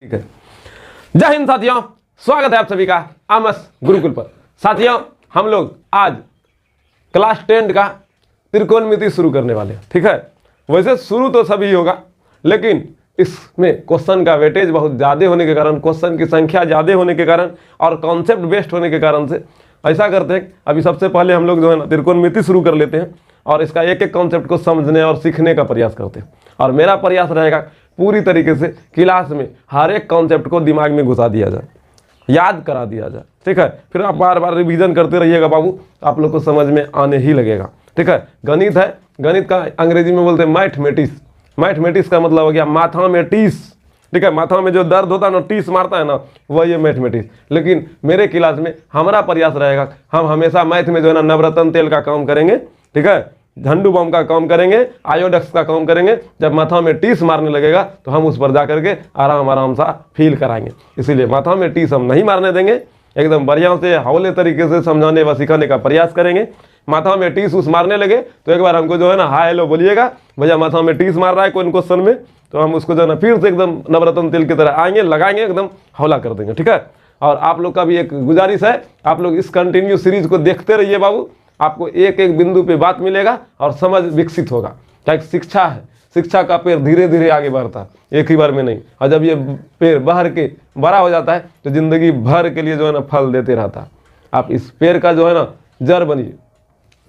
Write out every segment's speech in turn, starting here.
ठीक है। जय हिंद साथियों, स्वागत है आप सभी का आमस गुरुकुल पर। साथियों, हम लोग आज क्लास 10 का त्रिकोणमिति शुरू करने वाले हैं। ठीक है, वैसे शुरू तो सभी होगा, लेकिन इसमें क्वेश्चन का वेटेज बहुत ज़्यादा होने के कारण, क्वेश्चन की संख्या ज़्यादा होने के कारण और कॉन्सेप्ट बेस्ड होने के कारण से ऐसा करते हैं। अभी सबसे पहले हम लोग जो है ना त्रिकोणमिति शुरू कर लेते हैं और इसका एक एक कॉन्सेप्ट को समझने और सीखने का प्रयास करते हैं। और मेरा प्रयास रहेगा पूरी तरीके से क्लास में हर एक कॉन्सेप्ट को दिमाग में घुसा दिया जाए, याद करा दिया जाए। ठीक है, फिर आप बार बार रिवीजन करते रहिएगा बाबू, आप लोग को समझ में आने ही लगेगा। ठीक है, गणित है, गणित का अंग्रेजी में बोलते हैं मैथमेटिक्स। मैथमेटिक्स का मतलब हो गया माथा में टीस। ठीक है, माथा में जो दर्द होता है ना, टीस मारता है ना, वही है मैथमेटिक्स। लेकिन मेरे क्लास में हमारा प्रयास रहेगा, हम हमेशा मैथ में जो है ना नवरत्न तेल का काम करेंगे। ठीक है, झंडू बम का काम करेंगे, आयोडेक्स का काम करेंगे। जब माथा में टीस मारने लगेगा तो हम उस पर जा करके आराम सा फील कराएंगे। इसीलिए माथा में टीस हम नहीं मारने देंगे, एकदम बढ़िया से हौले तरीके से समझाने व सिखाने का प्रयास करेंगे। माथा में टीस उस मारने लगे तो एक बार हमको जो है ना हाय हेलो बोलिएगा, भैया माथा में टीस मार रहा है कोई क्वेश्चन में, तो हम उसको जो है ना फिर से एकदम नवरत्न तेल की तरह आएंगे, लगाएंगे, एकदम हौला कर देंगे। ठीक है, और आप लोग का भी एक गुजारिश है, आप लोग इस कंटिन्यू सीरीज को देखते रहिए बाबू, आपको एक एक बिंदु पे बात मिलेगा और समझ विकसित होगा। क्या शिक्षा है, शिक्षा का पेड़ धीरे धीरे आगे बढ़ता है, एक ही बार में नहीं। और जब ये पेड़ बाहर के बड़ा हो जाता है तो जिंदगी भर के लिए जो है ना फल देते रहता है। आप इस पेड़ का जो है ना जड़ बनिए,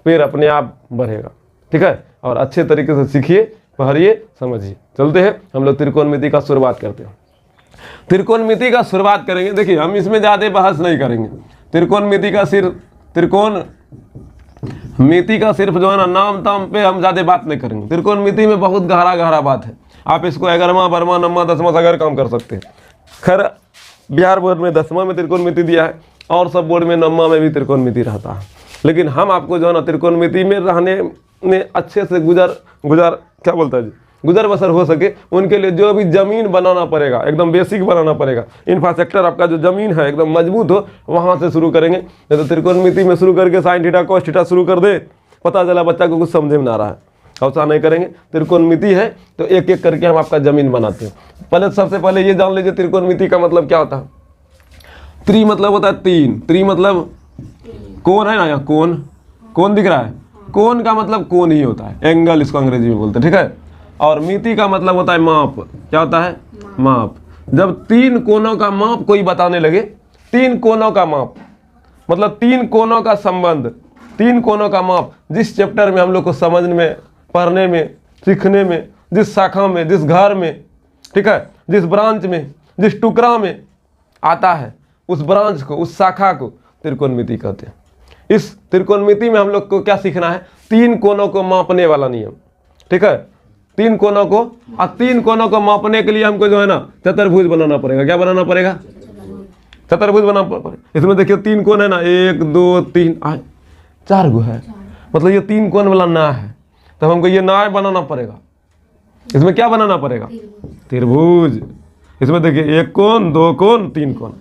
पेड़ अपने आप बढ़ेगा। ठीक है, और अच्छे तरीके से सीखिए, पढ़िए, समझिए। चलते हैं, हम लोग त्रिकोणमिति का शुरुआत करते हैं। त्रिकोणमिति का शुरुआत करेंगे। देखिए, हम इसमें ज़्यादा बहस नहीं करेंगे। त्रिकोणमिति का त्रिकोणमिति का सिर्फ जो है ना नाम ताम पे हम ज़्यादा बात नहीं करेंगे। त्रिकोणमिति में बहुत गहरा बात है। आप इसको 11वां 12वां 9वां 10वां अगर काम कर सकते हैं। खैर बिहार बोर्ड में 10वां में त्रिकोणमिति दिया है और सब बोर्ड में 9वां में भी त्रिकोणमिति रहता है। लेकिन हम आपको जो है ना त्रिकोणमिति में रहने में अच्छे से गुजर बसर हो सके, उनके लिए जो भी ज़मीन बनाना पड़ेगा, एकदम बेसिक बनाना पड़ेगा। इंफ्रास्ट्रक्चर आपका जो ज़मीन है एकदम मजबूत हो, वहाँ से शुरू करेंगे। नहीं तो त्रिकोणमिति में शुरू करके साइन थीटा कॉस थीटा शुरू कर दे, पता चला बच्चा को कुछ समझ में ना रहा है। ऐसा नहीं करेंगे। त्रिकोणमिति है तो एक एक करके हम आपका ज़मीन बनाते हैं। पहले सबसे पहले ये जान लीजिए त्रिकोणमिति का मतलब क्या होता है। त्रि मतलब होता है तीन। त्रि मतलब कोण है ना, यहाँ कोण दिख रहा है, कोण का मतलब कोण ही होता है, एंगल इसको अंग्रेजी में बोलते हैं। ठीक है, और मिति का मतलब होता है माप। क्या होता है? माप। जब तीन कोनों का माप कोई बताने लगे, तीन कोनों का माप मतलब तीन कोनों का संबंध, तीन कोनों का माप, जिस चैप्टर में हम लोग को समझने में, पढ़ने में, सीखने में, जिस शाखा में, जिस घर में, ठीक है, जिस ब्रांच में, जिस टुकड़ा में आता है, उस ब्रांच को, उस शाखा को त्रिकोणमिति कहते हैं। इस त्रिकोणमिति में हम लोग को क्या सीखना है? तीन कोनों को मापने वाला नियम। ठीक है, तीन कोनों को, और तीन कोनों को मापने के लिए हमको जो है ना चतुर्भुज बनाना पड़ेगा। क्या बनाना पड़ेगा? चतुर्भुज बनाना पड़ेगा। इसमें देखिए तीन कोण है ना, 1 2 3 4 गो है, मतलब ये तीन कोण वाला ना है, तो हमको ये ना बनाना पड़ेगा। इसमें क्या बनाना पड़ेगा? त्रिभुज। इसमें देखिए 1 कोण 2 कोण 3 कोण।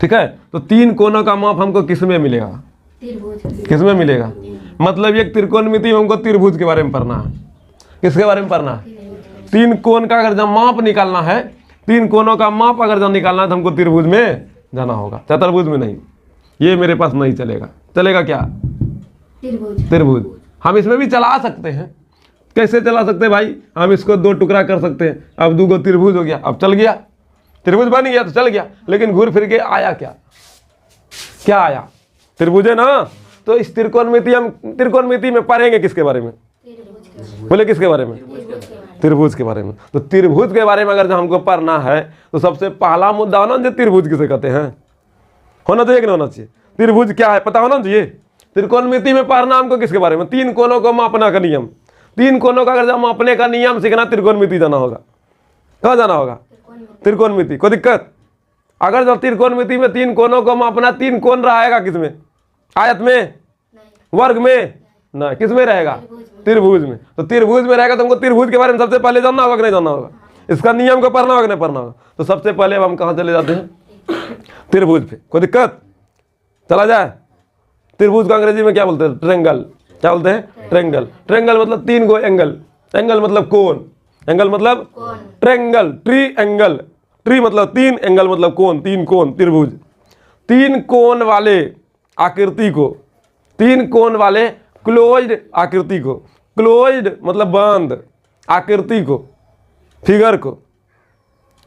ठीक है, तो तीन कोनों का माप हमको किस में मिलेगा? किस में मिलेगा? मतलब एक त्रिकोणमिति में हमको त्रिभुज के बारे में पढ़ना है। किसके बारे में पढ़ना है? तीन कोण का अगर जब माप निकालना है, तीन कोनों का माप अगर जब निकालना है तो हमको त्रिभुज में जाना होगा, चतुर्भुज में नहीं। ये मेरे पास नहीं चलेगा। चलेगा क्या? त्रिभुज। हम इसमें भी चला सकते हैं। कैसे चला सकते हैं भाई? हम इसको 2 टुकड़ा कर सकते हैं। अब 2 त्रिभुज हो गया, अब चल गया, त्रिभुज बन गया तो चल गया। लेकिन घूर फिर के आया क्या? क्या आया? त्रिभुज है ना। तो इस त्रिकोणमिति में पढ़ेंगे किसके बारे में? बोले किसके बारे में? त्रिभुज के बारे में। तो त्रिभुज के बारे में अगर हमको पढ़ना है तो सबसे पहला मुद्दा होना चाहिए त्रिभुज किसे कहते हैं। होना चाहिए कि नहीं होना चाहिए? त्रिभुज क्या है पता होना चाहिए। त्रिकोणमिति में पढ़ना हमको किसके बारे में? तीन कोनों को मापना का नियम। तीन कोनों का अगर जब मापने का नियम सीखना, त्रिकोणमिति जाना होगा। कहाँ जाना होगा? त्रिकोणमिति। कोई दिक्कत? अगर जब त्रिकोणमिति में तीन कोनों को मापना, तीन कोण रहेगा किसमें? आयत में, वर्ग में? नहीं, किस में रहेगा? त्रिभुज में। तो त्रिभुज में रहेगा तो हमको त्रिभुज के बारे में सबसे पहले जानना होगा कि नहीं जानना होगा? इसका नियम को पढ़ना होगा कि नहीं पढ़ना होगा? तो सबसे पहले हम कहाँ चले जाते हैं? त्रिभुज पे। कोई दिक्कत? चला जाए। त्रिभुज को अंग्रेजी में क्या बोलते हैं? ट्रेंगल। क्या बोलते हैं? ट्रेंगल। ट्रेंगल मतलब 3 गो एंगल। एंगल मतलब कोण। एंगल मतलब ट्रेंगल, ट्री एंगल, ट्री मतलब तीन, एंगल मतलब कोण, तीन कोण, त्रिभुज। तीन कोण वाले आकृति को, तीन कोण वाले क्लोज्ड आकृति को, क्लोज्ड मतलब बंद आकृति को, फिगर को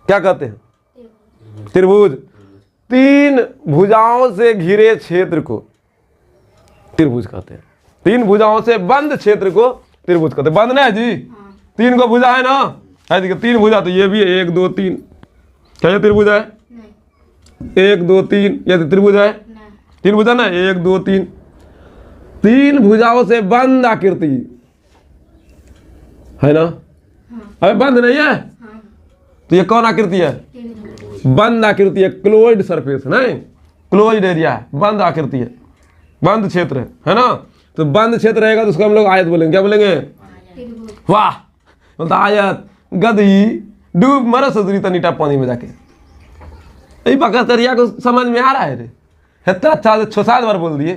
क्या कहते हैं? त्रिभुज। तीन भुजाओं से घिरे क्षेत्र को त्रिभुज कहते हैं। तीन भुजाओं से बंद क्षेत्र को त्रिभुज कहते हैं। बंद ना है जी, तीन को भुजा है ना, है देखिए तीन भुजा, तो ये भी है 1 2 3, क्या ये त्रिभुज है? 1 2 3, ये त्रिभुज है? तीन भुजा ना, 1 2 3, तीन भुजाओं से बंद आकृति है ना। अरे बंद नहीं है तो ये कौन आकृति है? बंद आकृति है, क्लोज्ड सरफेस नहीं, क्लोज्ड एरिया है, बंद आकृति है, बंद क्षेत्र है ना। तो बंद क्षेत्र रहेगा तो उसको हम लोग आयत बोलेंगे। क्या बोलेंगे? वाह, बोलता आयत गदही डूब मरो सदरी तनीटा पानी में जाके। यही बकरिया को समझ में आ रहा है रे, इतना अच्छा से 6-7 बार बोल दिए।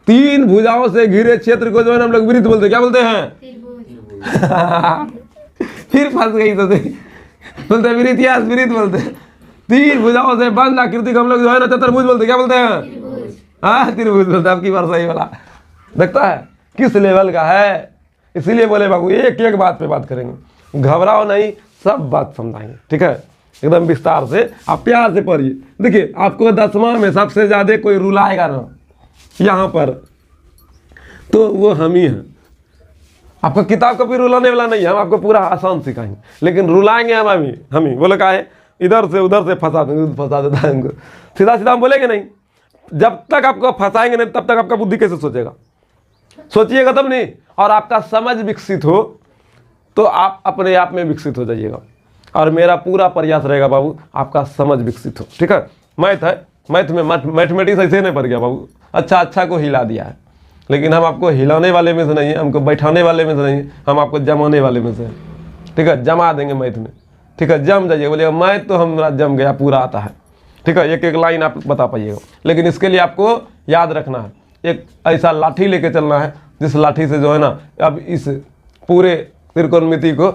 तीन भुजाओं से घिरे क्षेत्र को जो है ना हम लोग वृत्त बोलते हैं। क्या बोलते हैं? फिर फंस गई तो बोलते वृत्तियास वृत्त बोलते हैं। तीन भुजाओं से बंद आकृति को हम लोग जो है ना चतुर्भुज बोलते हैं। क्या बोलते हैं? हाँ त्रिभुज बोलते हैं। आपकी बार सही वाला देखता है किस लेवल का है, इसीलिए बोले बाबू एक एक बात पे बात करेंगे, घबराओ नहीं, सब बात समझाएंगे, ठीक है, एकदम विस्तार से। आप प्यार से पढ़िए। देखिए आपको 10वां में सबसे ज्यादा कोई रुलाएगा ना यहाँ पर तो वो हम ही हैं। आपको किताब कभी रुलाने वाला नहीं है, हम आपको पूरा आसान सिखाएंगे, लेकिन रुलाएंगे हम ही बोले का है इधर से उधर से फंसा देता है हमको, सीधा सीधा हम बोलेंगे नहीं। जब तक आपको फंसाएंगे नहीं तब तक आपका बुद्धि कैसे सोचेगा? सोचिएगा तब नहीं। और आपका समझ विकसित हो तो आप अपने आप में विकसित हो जाइएगा। और मेरा पूरा प्रयास रहेगा बाबू आपका समझ विकसित हो, ठीक है। मैथ है, मैथ में मैथमेटिक्स ऐसे नहीं पड़ गया बाबू, अच्छा को हिला दिया है, लेकिन हम आपको हिलाने वाले में से नहीं है, हमको बैठाने वाले में से नहीं है, हम आपको जमाने वाले में से हैं, ठीक है। जमा देंगे मैथ में, ठीक है, जम जाइए। बोलिएगा मैथ तो हमारा जम गया, पूरा आता है, ठीक है, एक एक लाइन आप बता पाइएगा। लेकिन इसके लिए आपको याद रखना है, एक ऐसा लाठी लेके चलना है जिस लाठी से जो है ना अब इस पूरे त्रिकोणमिति को,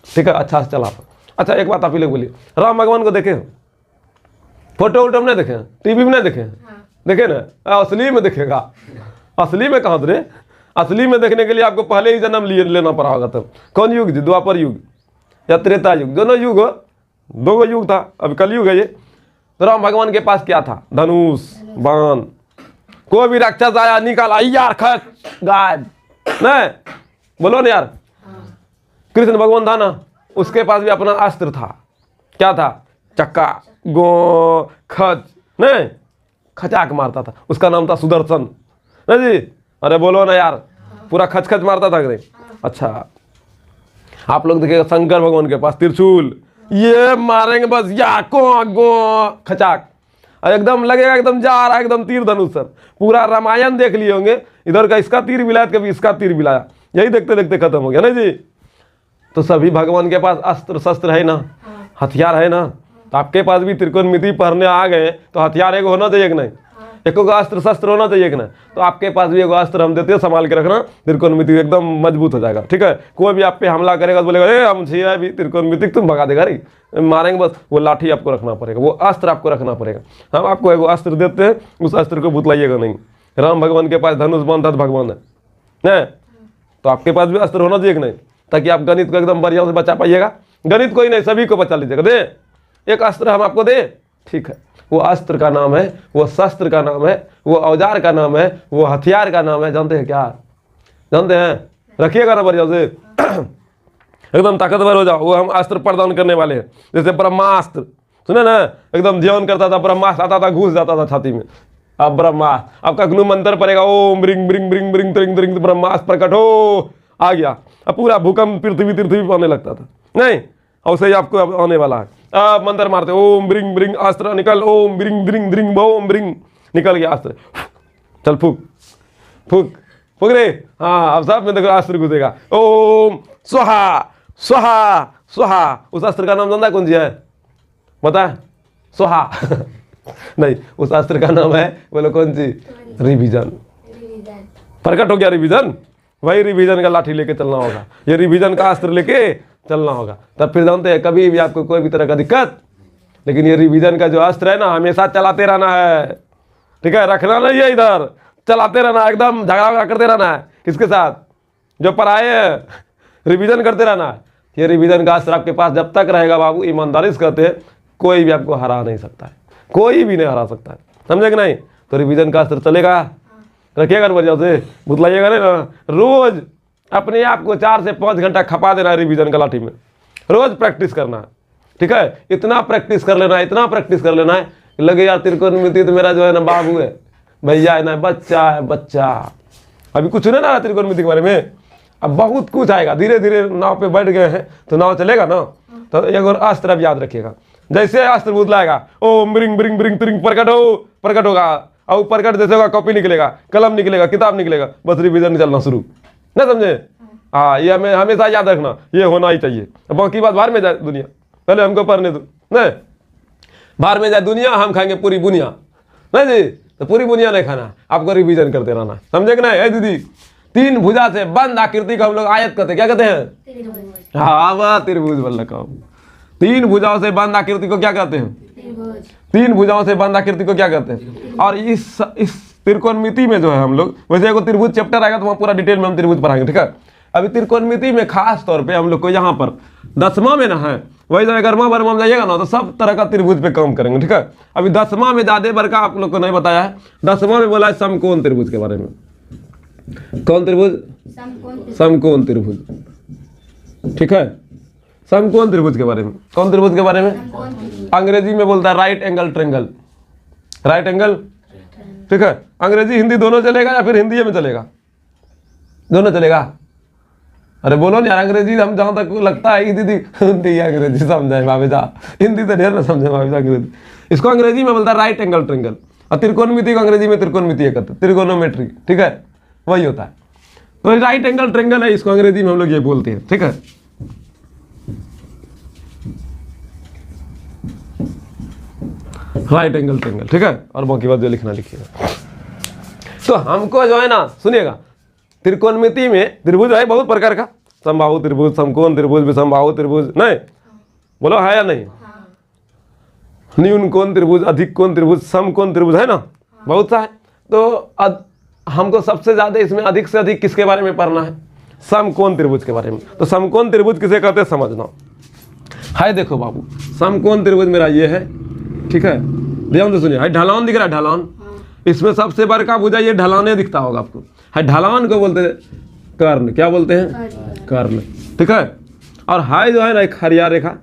ठीक है, अच्छा से चला। अच्छा एक बात आप ही लोग बोलिए, राम भगवान को देखे हो? फोटो वोटो में नहीं देखे हैं, टीवी में नहीं देखे हैं? देखे ना, असली में देखेगा। असली में कहाँ रे? असली में देखने के लिए आपको पहले ही जन्म लेना पड़ा होगा। तब कौन युग जी? द्वापर युग या त्रेता युग? दोनों युग हो, 2 युग था, अब कलयुग है ये। तो राम भगवान के पास क्या था? धनुष, बाण। कोई भी राक्षस आया निकाला यार खच गायब, नहीं बोलो ना यार। कृष्ण भगवान था ना, उसके पास भी अपना अस्त्र था। क्या था? चक्का, गो, खच, नहीं खचाक मारता था, उसका नाम था सुदर्शन, नहीं जी? अरे बोलो ना यार, पूरा खच खच मारता था। अच्छा आप लोग देखिएगा शंकर भगवान के पास त्रिशूल, ये मारेंगे बस या गो खचाक, एकदम लगेगा एकदम जा रहा है, एकदम तीर धनुष सर। पूरा रामायण देख लिए होंगे, इधर का इसका तीर मिलाया, कभी इसका तीर मिलाया, यही देखते देखते खत्म हो गया ना जी। तो सभी भगवान के पास अस्त्र शस्त्र है ना, हथियार है ना। तो आपके पास भी त्रिकोणमिति पढ़ने आ गए तो हथियार एक होना चाहिए कि नहीं? एक अस्त्र शस्त्र होना चाहिए कि नहीं? तो आपके पास भी एक अस्त्र हम देते हैं, संभाल के रखना, त्रिकोणमिति एकदम मजबूत हो जाएगा, ठीक है। कोई भी आप पे हमला करेगा तो बोलेगा ए हम छी अभी त्रिकोणमिति, तुम भगा देगा रे, मारेंगे बस। वो लाठी आपको रखना पड़ेगा, वो अस्त्र आपको रखना पड़ेगा। हम आपको एक अस्त्र देते हैं, उस अस्त्र को भुतलाइएगा नहीं। राम भगवान के पास धनुष बाण था, भगवान है, तो आपके पास भी अस्त्र होना चाहिए कि नहीं? ताकि आप गणित को एकदम बढ़िया से बचा पाइएगा। गणित कोई नहीं, सभी को बचा लीजिएगा। दे एक अस्त्र हम आपको दे, ठीक है, वो अस्त्र का नाम है, वो शस्त्र का नाम है, वो औजार का नाम है, वो हथियार का नाम है। जानते हैं क्या? जानते हैं? रखिएगा ना बढ़िया से, एकदम ताकतवर हो जाओ। वो हम अस्त्र प्रदान करने वाले हैं। जैसे ब्रह्मास्त्र, सुने ना, एकदम ध्यान करता था, ब्रह्मास्त्र आता था, घुस जाता था छाती में। अब ब्रह्मास्त्र आपका ग्नु मंत्र पड़ेगा, ओम ब्रिंग ब्रिंग ब्रिंग ब्रिंग त्रिंग त्रिंग, ब्रह्मास्त्र प्रकट हो, आ गया। अब पूरा भूकंप पृथ्वी आने लगता था, नहीं ऐसे ही आपको अब आने वाला है। अब मंत्र मारते ओम ब्रिंग ब्रिंग, अस्त्र निकल, ओम ब्रिंग ब्रिंग ब्रिंग, ओम ब्रिंग, निकल गया अस्त्र। चल फूक फूक फूक रे, हाँ अब सब में देखो अस्त्र घुसेगा। ओम स्वाहा स्वाहा स्वाहा, उस अस्त्र का नाम जानता कौन सी है? बता। स्वाहा नहीं, उस अस्त्र का नाम है, बोलो कौन सी? रिविजन। प्रकट हो गया रिविजन, वही रिवीजन का लाठी लेके चलना होगा, ये रिवीजन का अस्त्र लेके चलना होगा। तब फिर जानते हैं कभी भी आपको कोई भी तरह का दिक्कत लेकिन ये रिवीजन का जो अस्त्र है ना, हमेशा चलाते रहना है, ठीक है, रखना नहीं है इधर, चलाते रहना, एकदम झगड़ा करते रहना है। किसके साथ? जो पराए है, रिवीजन करते रहना है। ये रिवीजन का अस्त्र आपके पास जब तक रहेगा बाबू, ईमानदारी से कहते हैं, कोई भी आपको हरा नहीं सकता है, कोई भी नहीं हरा सकता है, समझे कि नहीं? तो रिवीजन का अस्त्र चलेगा, रखिएगा ना बढ़िया से, भुतलाइएगा नहीं ना। रोज अपने आप को 4 से 5 घंटा खपा देना है रिवीजन का लाठी में, रोज प्रैक्टिस करना है, ठीक है? इतना प्रैक्टिस कर लेना है, इतना प्रैक्टिस कर लेना है, लगे यार त्रिकोणमिति तो मेरा जो है ना बाबू है, भैया है ना, बच्चा है, बच्चा अभी कुछ नहीं ना त्रिकोणमिति के बारे में, अब बहुत कुछ आएगा। धीरे धीरे नाव पे बैठ गए हैं तो नाव चलेगा ना। तो एक और अस्त्र अब याद रखिएगा, जैसे अस्त्र बुतलाएगा, ओ ब्रिंग ब्रिंग ब्रिंग त्रिंग, प्रकट होगा, और प्रकट जैसे होगा कॉपी निकलेगा, कलम निकलेगा, किताब निकलेगा, बस रिवीजन चलना शुरू, ना समझे? हाँ, ये हमें हमेशा याद रखना, ये होना ही चाहिए। बाकी बात बाहर में जाए दुनिया, पहले हमको पढ़ने दो, नहीं बाहर में जाए दुनिया, हम खाएंगे पूरी बुनिया, नहीं जी? तो पूरी बुनिया नहीं खाना, आपको रिवीजन करते रहना, समझे कि नहीं? दीदी, 3 भुजा से बंद आकृति को हम लोग आयत कहते हैं, क्या कहते हैं? हाँ, वह त्रिभुज बोल रखा हूँ। 3 भुजाओं से बंद आकृति को क्या कहते हैं? 3 भुजाओं से बंद आकृति को क्या कहते हैं? और इस त्रिकोणमिति में जो है हम लोग, वैसे एगो त्रिभुज चैप्टर आएगा तो वहाँ पूरा डिटेल में हम त्रिभुज पढ़ाएंगे, ठीक है? अभी त्रिकोणमिति में खास तौर पे हम लोग को यहाँ पर 10वां में ना है, वही जब 11वां 12वां में जाइएगा ना तो सब तरह का त्रिभुज पे काम करेंगे, ठीक है? अभी 10वां में ज्यादा बड़का आप लोग को नहीं बताया है। 10वां में बोला है समकोण त्रिभुज के बारे में। कौन त्रिभुज? समकोण त्रिभुज, ठीक है? समकोण त्रिभुज के बारे में। कौन त्रिभुज के बारे में? अंग्रेजी में बोलता है right angle triangle, right angle, ठीक है? अंग्रेजी हिंदी दोनों चलेगा या फिर हिंदी में चलेगा? दोनों चलेगा? अरे बोलो नहीं यार, अंग्रेजी हम जहाँ तक लगता है दीदी हिंदी अंग्रेजी समझाए भावेजा, हिंदी तो ढेर ना समझे भावेजा अंग्रेजी। इसको अंग्रेजी में बोलता है राइट एंगल ट्रेंगल, और त्रिकोणमिति को अंग्रेजी में त्रिकोणमिति कहते हैं, त्रिकोणोमेट्री, ठीक है? वही होता है। तो राइट एंगल ट्रेंगल है, इसको अंग्रेजी में हम लोग ये बोलते हैं, ठीक है? राइट एंगल ट्रेंगल, ठीक है? और बाकी बात जो लिखना लिखिएगा। तो हमको जो है ना, सुनिएगा, त्रिकोणमिति में त्रिभुज है बहुत प्रकार का, समबाहु त्रिभुज, समकोण त्रिभुज, विषमबाहु त्रिभुज, नहीं बोलो है या नहीं? न्यून कोण त्रिभुज, अधिक कोण त्रिभुज, समकोण त्रिभुज, है ना, बहुत सा है। तो हमको सबसे ज्यादा इसमें अधिक से अधिक किसके बारे में पढ़ना है? समकोण त्रिभुज के बारे में। तो समकोण त्रिभुज किसे कहते हैं समझना है। देखो बाबू, समकोण त्रिभुज मेरा ये है, ठीक है? ध्यान से सुनिए, ढलान दिख रहा है, ढलान, इसमें सबसे बड़का भुजा ये ढलाने दिखता होगा आपको, है ढलान को बोलते हैं कर्ण, क्या बोलते हैं? कर्ण, ठीक है? और हाय जो है ना एक खरिया रेखा,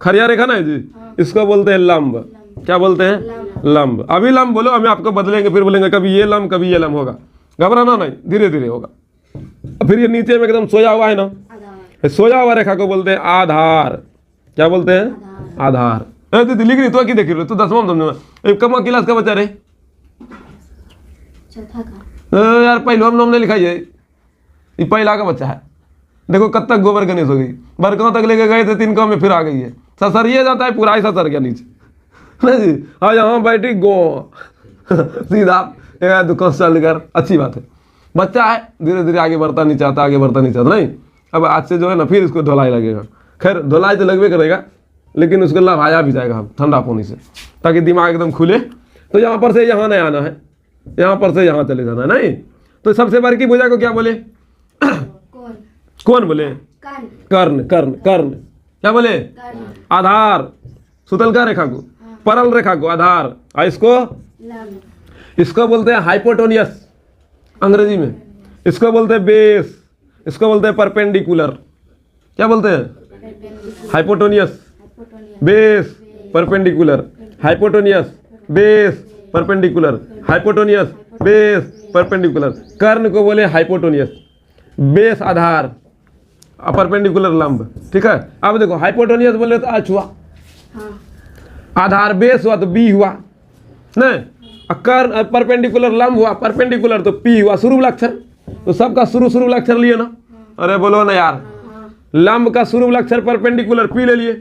खरिया रेखा ना जी, इसको बोलते हैं लंब, क्या बोलते हैं? लंब। अभी लंब बोलो, हमें आपको बदलेंगे, फिर बोलेंगे कभी ये लंब कभी ये लंब होगा, घबराना नहीं, धीरे धीरे होगा। फिर ये नीचे में एकदम सोया हुआ है ना, सोया हुआ रेखा को बोलते हैं आधार, क्या बोलते हैं? आधार। दीदी लिख रही तो की देख रही तू 10वां समझ, कम क्लास का बच्चा रे यार, पहले हम नाम नहीं लिखाई है, ये पहला का बच्चा है। देखो कब तक गोबर गणेश हो गई, बरगांव तक लेके गए थे, 3 में फिर आ गई है, ससरिए जाता है पूरा ही ससर गया नीचे, नहीं जी? हाँ, यहाँ बैठी गो सीधा दुकान चल कर, अच्छी बात है, बच्चा है, धीरे धीरे आगे बढ़ता नहीं चाहता, आगे बढ़ता नहीं चाहता, नहीं? अब आज से जो है ना फिर इसको धुलाई लगेगा, खैर धुलाई तो लगवे करेगा, लेकिन उसको लभाया भी जाएगा ठंडा पानी से, ताकि दिमाग एकदम खुले। तो यहाँ पर से यहाँ नहीं आना है, यहाँ पर से यहाँ चले जाना है, नहीं? तो सबसे बड़ी भुजा को क्या बोले? कौन बोले? कर्ण, कर्ण, कर्ण, क्या बोले? आधार, सुतलका रेखा को, परल रेखा को आधार, और इसको बोलते हैं हाइपोटोनियस अंग्रेजी में, इसको बोलते हैं बेस, इसको बोलते हैं परपेंडिकुलर, क्या बोलते हैं? Hypotenuse, base, perpendicular, hypotenuse, base, perpendicular, hypotenuse, base, perpendicular. कर्ण को बोले हाइपोटोनियस, बेस आधार, परपेंडिकुलर लंब, ठीक है? अब देखो हाइपोटोनियस बोले तो एच हुआ, आधार बेस हुआ तो बी हुआ, नहीं? कर्ण परपेंडिकुलर लंब हुआ, परपेंडिकुलर तो पी हुआ, शुरू अक्षर। तो सबका शुरू अक्षर लिए ना, अरे बोलो ना यार, लंब का शुरू अक्षर परपेंडिकुलर पी ले लिए,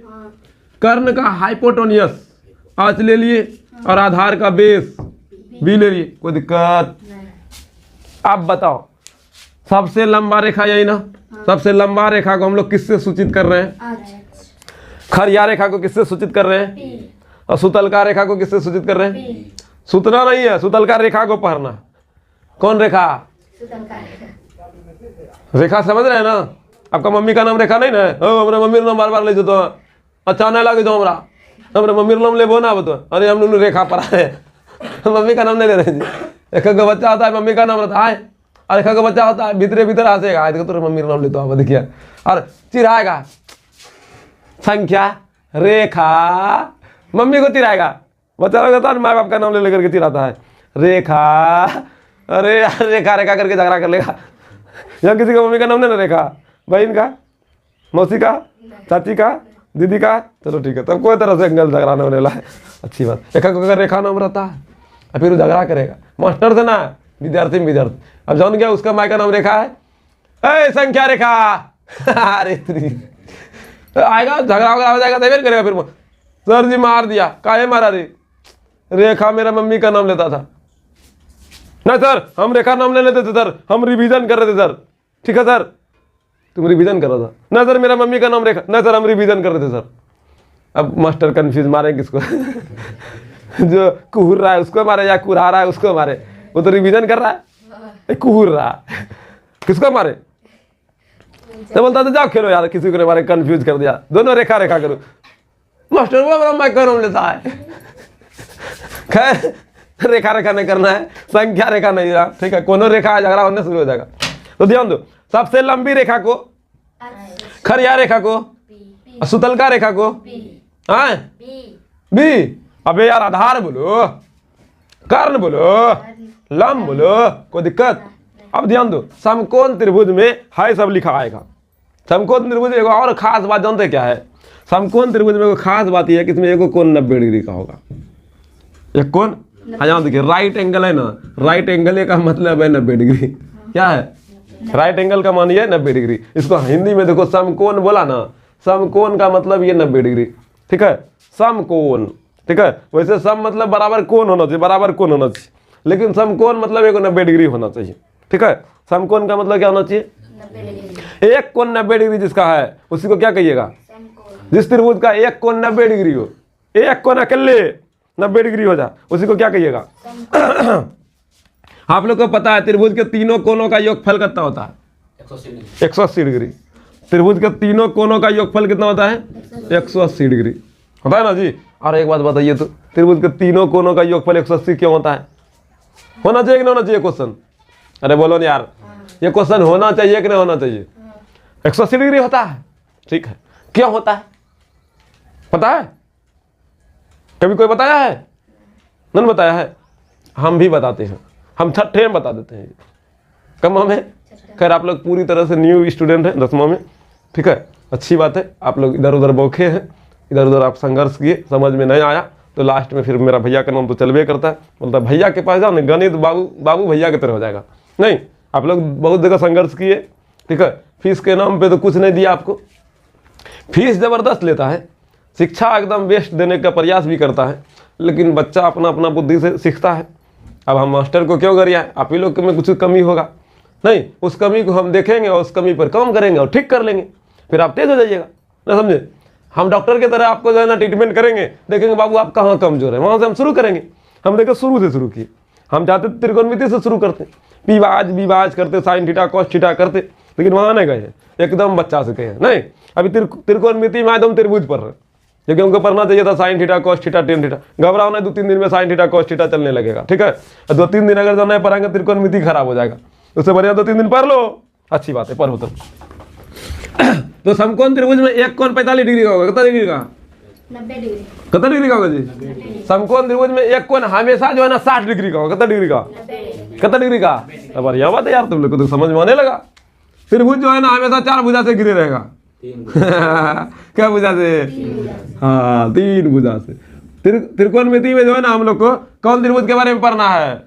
कर्ण का हाइपोटोनियस आच ले लिए, और आधार का बेस बी ले लिए, कोई दिक्कत? अब बताओ, सबसे लंबा रेखा यही ना, सबसे लंबा रेखा को हम लोग किससे सूचित कर रहे हैं? खरिया रेखा को किससे सूचित कर रहे हैं? और सुतलका रेखा को किससे सूचित कर रहे हैं? सुतना नहीं है, सुतलका रेखा को पढ़ना। कौन रेखा? रेखा समझ रहे हैं ना? आपका मम्मी का नाम रेखा नहीं ना? हमारे मम्मी नाम बार बार ले जाते हैं, अच्छा नहीं लगे तो हमारे मम्मी नाम ले बो ना बतो। अरे हम लोग रेखा पढ़ा है, मम्मी का नाम नहीं ले रहे जी। एक का बच्चा होता है मम्मी का नाम रहता है, और एक का बच्चा होता है भीतरे भीतर हंसेगा तो मम्मी का नाम लेता है, देखिए। और चिढ़ाएगा, संख्या रेखा, मम्मी को चिढ़ाएगा। बच्चा लोग होता है माँ बाप का नाम ले लेकर के चिढ़ाता है, रेखा। अरे यार रेखा रेखा करके झगड़ा कर लेगा। यहाँ किसी का मम्मी का नाम नहीं ना रेखा, बहन का, मौसी का, चाची का, दीदी का, चलो ठीक है, तब कोई तरह से एंगल झगड़ा नहीं होने वाला है, अच्छी बात। एक अगर रेखा नाम रहता है और फिर वो झगड़ा करेगा मास्टर से ना, विद्यार्थी में विद्यार्थी। अब जान गया उसका माँ का नाम रेखा है, ए संख्या रेखा। अरे आएगा झगड़ा वगड़ा हो जाएगा तो फिर करेगा, फिर सर जी मार दिया, काहे मारा रे? रेखा मेरा मम्मी का नाम लेता था। नहीं सर हम रेखा नाम ले लेते थे सर, हम रिवीजन कर रहे थे सर। ठीक है सर, तुम रिवीजन कर रहा था ना? सर मेरा मम्मी का नाम रेखा। नहीं सर हम रिवीजन कर रहे थे सर। अब मास्टर कंफ्यूज मारे किसको? जो कुहर रहा है उसको मारे या कुरहा रहा है उसको मारे? वो तो रिवीजन कर रहा है, कुहर रहा है, किसको मारे? तो बोलता था जाओ खेलो यार, किसी को मारे, कंफ्यूज कर दिया, दोनों रेखा रेखा करो। मास्टर वो मेरा माइक का नाम लेता है। खैर रेखा रेखा नहीं करना है, संख्या रेखा नहीं रहा, ठीक है? कोनो रेखा झगड़ा होने शुरू हो जाएगा। तो ध्यान दो, सबसे लंबी रेखा को, खरिया रेखा को, सुतलका रेखा को, हाँ बी। अबे यार आधार बोलो, कर्ण बोलो, लंब बोलो, कोई दिक्कत? अब ध्यान दो, समकोण त्रिभुज में हाय सब लिखा आएगा। समकोण त्रिभुज में एक और खास बात जानते क्या है? समकोण त्रिभुज में एक खास बात यह है कि इसमें एक कोण 90 डिग्री का होगा। एक कोण, यहाँ देखिए राइट एंगल है ना, राइट एंगल का मतलब है 90 डिग्री। क्या है? राइट एंगल का मान ये 90 डिग्री। इसको हिंदी में देखो समकोण बोला ना, समकोण का मतलब ये 90 डिग्री, ठीक है? समकोण, ठीक है? वैसे सम मतलब बराबर कोण होना चाहिए, बराबर कोण होना चाहिए, लेकिन समकोण मतलब एक 90 डिग्री होना चाहिए, ठीक है? समकोण का मतलब क्या होना चाहिए? एक कोण 90 डिग्री जिसका है उसी को क्या कहिएगा? जिस त्रिभुज का एक कोण 90 डिग्री हो, एक कोण अकेले 90 डिग्री हो जाए, उसी को क्या कहिएगा? आप लोग को पता है त्रिभुज के तीनों कोनों का योगफल कितना होता है? 180 डिग्री। त्रिभुज के तीनों कोनों का योगफल कितना होता है? 180 डिग्री होता है ना जी। और एक बात बताइए तो, त्रिभुज के तीनों कोनों का योगफल 180 क्यों होता है? होना चाहिए कि नहीं होना चाहिए क्वेश्चन? अरे बोलो ना यार, ये क्वेश्चन होना चाहिए कि नहीं होना चाहिए? 180 डिग्री होता है, ठीक है? क्यों होता है पता है? कभी कोई बताया है? नहीं बताया है, हम भी बताते हैं, हम छठे में बता देते हैं, कम में। खैर आप लोग पूरी तरह से न्यू स्टूडेंट हैं 10वां में, ठीक है? अच्छी बात है, आप लोग इधर उधर बौखे हैं, इधर उधर आप संघर्ष किए, समझ में नहीं आया तो लास्ट में फिर मेरा भैया का नाम तो चलवे करता है, बोलता भैया के पास जाओ ना, गणित बाबू भैया की तरह हो जाएगा। नहीं, आप लोग बहुत जगह संघर्ष किए, ठीक है? फीस के नाम पे तो कुछ नहीं दिया आपको, फीस ज़बरदस्त लेता है, शिक्षा एकदम बेस्ट देने का प्रयास भी करता है, लेकिन बच्चा अपना अपना बुद्धि से सीखता है। अब हम मास्टर को क्यों गरियाएं? आप ही लोग में कुछ कमी होगा, नहीं, उस कमी को हम देखेंगे और उस कमी पर काम करेंगे और ठीक कर लेंगे, फिर आप तेज हो जाइएगा, ना समझे? हम डॉक्टर की तरह आपको जो है ना ट्रीटमेंट करेंगे, देखेंगे बाबू आप कहाँ कमजोर है, वहाँ से हम शुरू करेंगे। हम देखो शुरू से शुरू किए, हम चाहते त्रिकोणमिति से शुरू करते, विभाज करते, साइन थीटा कॉस थीटा करते, लेकिन वहाँ नहीं गए, एकदम बच्चा से कहे नहीं। अभी त्रिकोणमिति में एकदम त्रिभुज पढ़ रहे, क्योंकि उनको पढ़ना चाहिए था sine theta cos theta tan theta. घबराओ ना, 2-3 दिन में साइन थीटा कॉस थीटा चलने लगेगा, ठीक है? 2-3 दिन अगर जो नहीं पढ़ाएंगे त्रिकोणमिति खराब हो जाएगा, उससे बढ़िया 2-3 दिन पढ़ लो, अच्छी बात है, पढ़ो तो। तो समकोण त्रिभुज में एक कोण 45 डिग्री का होगा, कितना डिग्री का? 90 डिग्री। कितना डिग्री का होगा जी? समकोण त्रिभुज में एक कोण हमेशा जो है ना 60 डिग्री का होगा। कितना डिग्री का? 90 कितना डिग्री का? अब बढ़िया बात है यार, तुम लोग को तो समझ में आने लगा। त्रिभुज जो है ना हमेशा 4 भुजा से घिरे रहेगा। क्या भुजा से? हाँ 3 भुजा से। त्रिकोणमिति में जो है ना हम लोग को कौन त्रिभुज के बारे में पढ़ना है?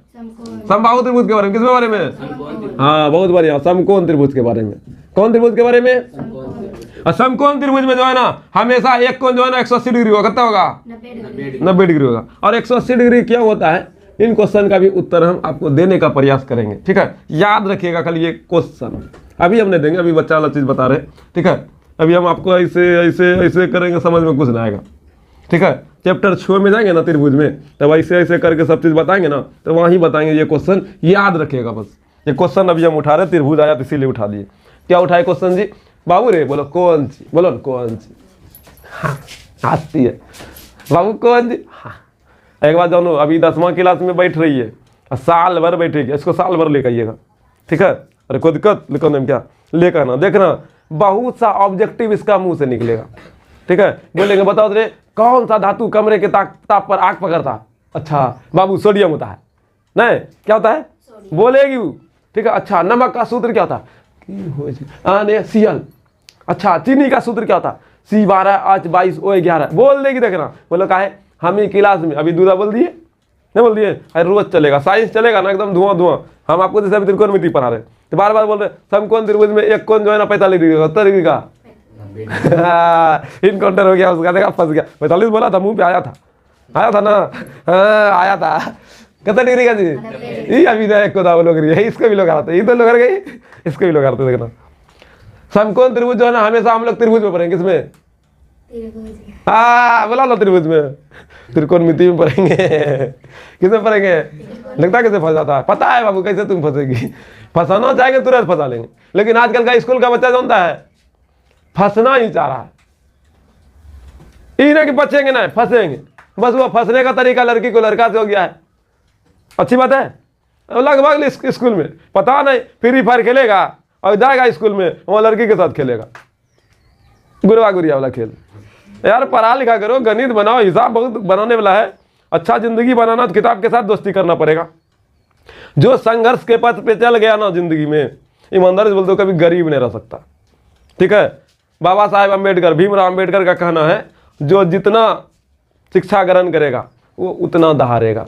समबाहु त्रिभुज के बारे में। किसके बारे में? हाँ बहुत बढ़िया, समकोण त्रिभुज के बारे में। कौन त्रिभुज के बारे में? समकोण त्रिभुज में जो है ना हमेशा एक कोण जो है ना 180 डिग्री होगा। कितना होगा? 90 डिग्री होगा। और 180 डिग्री क्या होता है, इन क्वेश्चन का भी उत्तर हम आपको देने का प्रयास करेंगे, ठीक है? याद रखिएगा खाली ये क्वेश्चन, अभी हम नहीं देंगे, अभी बच्चा वाला चीज बता रहे, ठीक है? अभी हम आपको ऐसे ऐसे ऐसे करेंगे, समझ में कुछ नहीं आएगा, ठीक है, चैप्टर 6 में जाएंगे ना त्रिभुज में, तब ऐसे ऐसे करके सब चीज़ बताएंगे ना, तो वहीं बताएंगे। ये क्वेश्चन याद रखिएगा बस। ये क्वेश्चन अभी हम उठा रहे, त्रिभुज आया तो इसीलिए उठा लिए। क्या उठाए क्वेश्चन जी? बाबू रे बोलो कौन सी, बोलो न कौन सी। हाँ हंसती है बाबू कौन सी। हाँ एक बात जानो, अभी 10वां क्लास में बैठ रही है, साल भर बैठेगी, इसको साल भर लेकर आइएगा, ठीक है। अरे कोई दिक्कत लिखो नहीं क्या लेकर ना, देखना बहुत सा ऑब्जेक्टिव इसका मुंह से निकलेगा, ठीक है। बोलेंगे बताओ रे कौन सा धातु कमरे के ताप पर आग पकड़ता? अच्छा बाबू सोडियम होता है। नहीं क्या होता है? बोलेगी वो, ठीक है। अच्छा नमक का सूत्र क्या होता? Cl। अच्छा चीनी का सूत्र क्या होता? C12H22O11। बोल देगी, देखना। बोलो का है हम ही क्लास में अभी दूसरा बोल दिए, नहीं बोल दिए? अरे रोज चलेगा, साइंस चलेगा ना एकदम धुआं धुआं। हम आपको जैसे अभी त्रिकोणमिति पढ़ा रहे तो बार बार बोल रहे समकोण त्रिभुज में एक कोण जो है ना 45 डिग्री का, 70 डिग्री का। इनकाउंटर हो गया उसका, देखा फंस गया। 45 बोला था, मुंह पे आया था ना। हाँ आया था। कितना डिग्री का जी? ये अभी एक को लोग है, इसको भी लोग आते, ये तो लोग गई, इसको भी लोग आते। देखना समकोण त्रिभुज जो है ना हमेशा हम लोग त्रिभुज में पढ़ेंगे। किसमें? हाँ बोला लो त्रिभुज में, त्रिकोणमिति में पढ़ेंगे। किसमें पढ़ेंगे? लगता कैसे फंसाता है? पता है बाबू कैसे तुम फंसेगी। फंसाना चाहेंगे तुरंत फंसा लेंगे, लेकिन आजकल का स्कूल का बच्चा जानता है फंसना ही चाह रहा है। ये ना कि बचेंगे ना, फंसेंगे बस। वो फंसने का तरीका लड़की को लड़का से हो गया है। अच्छी बात है। लगभग स्कूल में पता नहीं फ्री फायर खेलेगा और जाएगा स्कूल में, वहाँ लड़की के साथ खेलेगा, गुरवा गुरिया वाला खेल। यार पढ़ा लिखा करो, गणित बनाओ, हिसाब बहुत बनाने वाला है। अच्छा जिंदगी बनाना तो किताब के साथ दोस्ती करना पड़ेगा। जो संघर्ष के पथ पे चल गया ना जिंदगी में, ईमानदारी से बोलते हो कभी गरीब नहीं रह सकता, ठीक है। बाबा साहेब अम्बेडकर, भीमराव अम्बेडकर का कहना है जो जितना शिक्षा ग्रहण करेगा वो उतना दहाड़ेगा।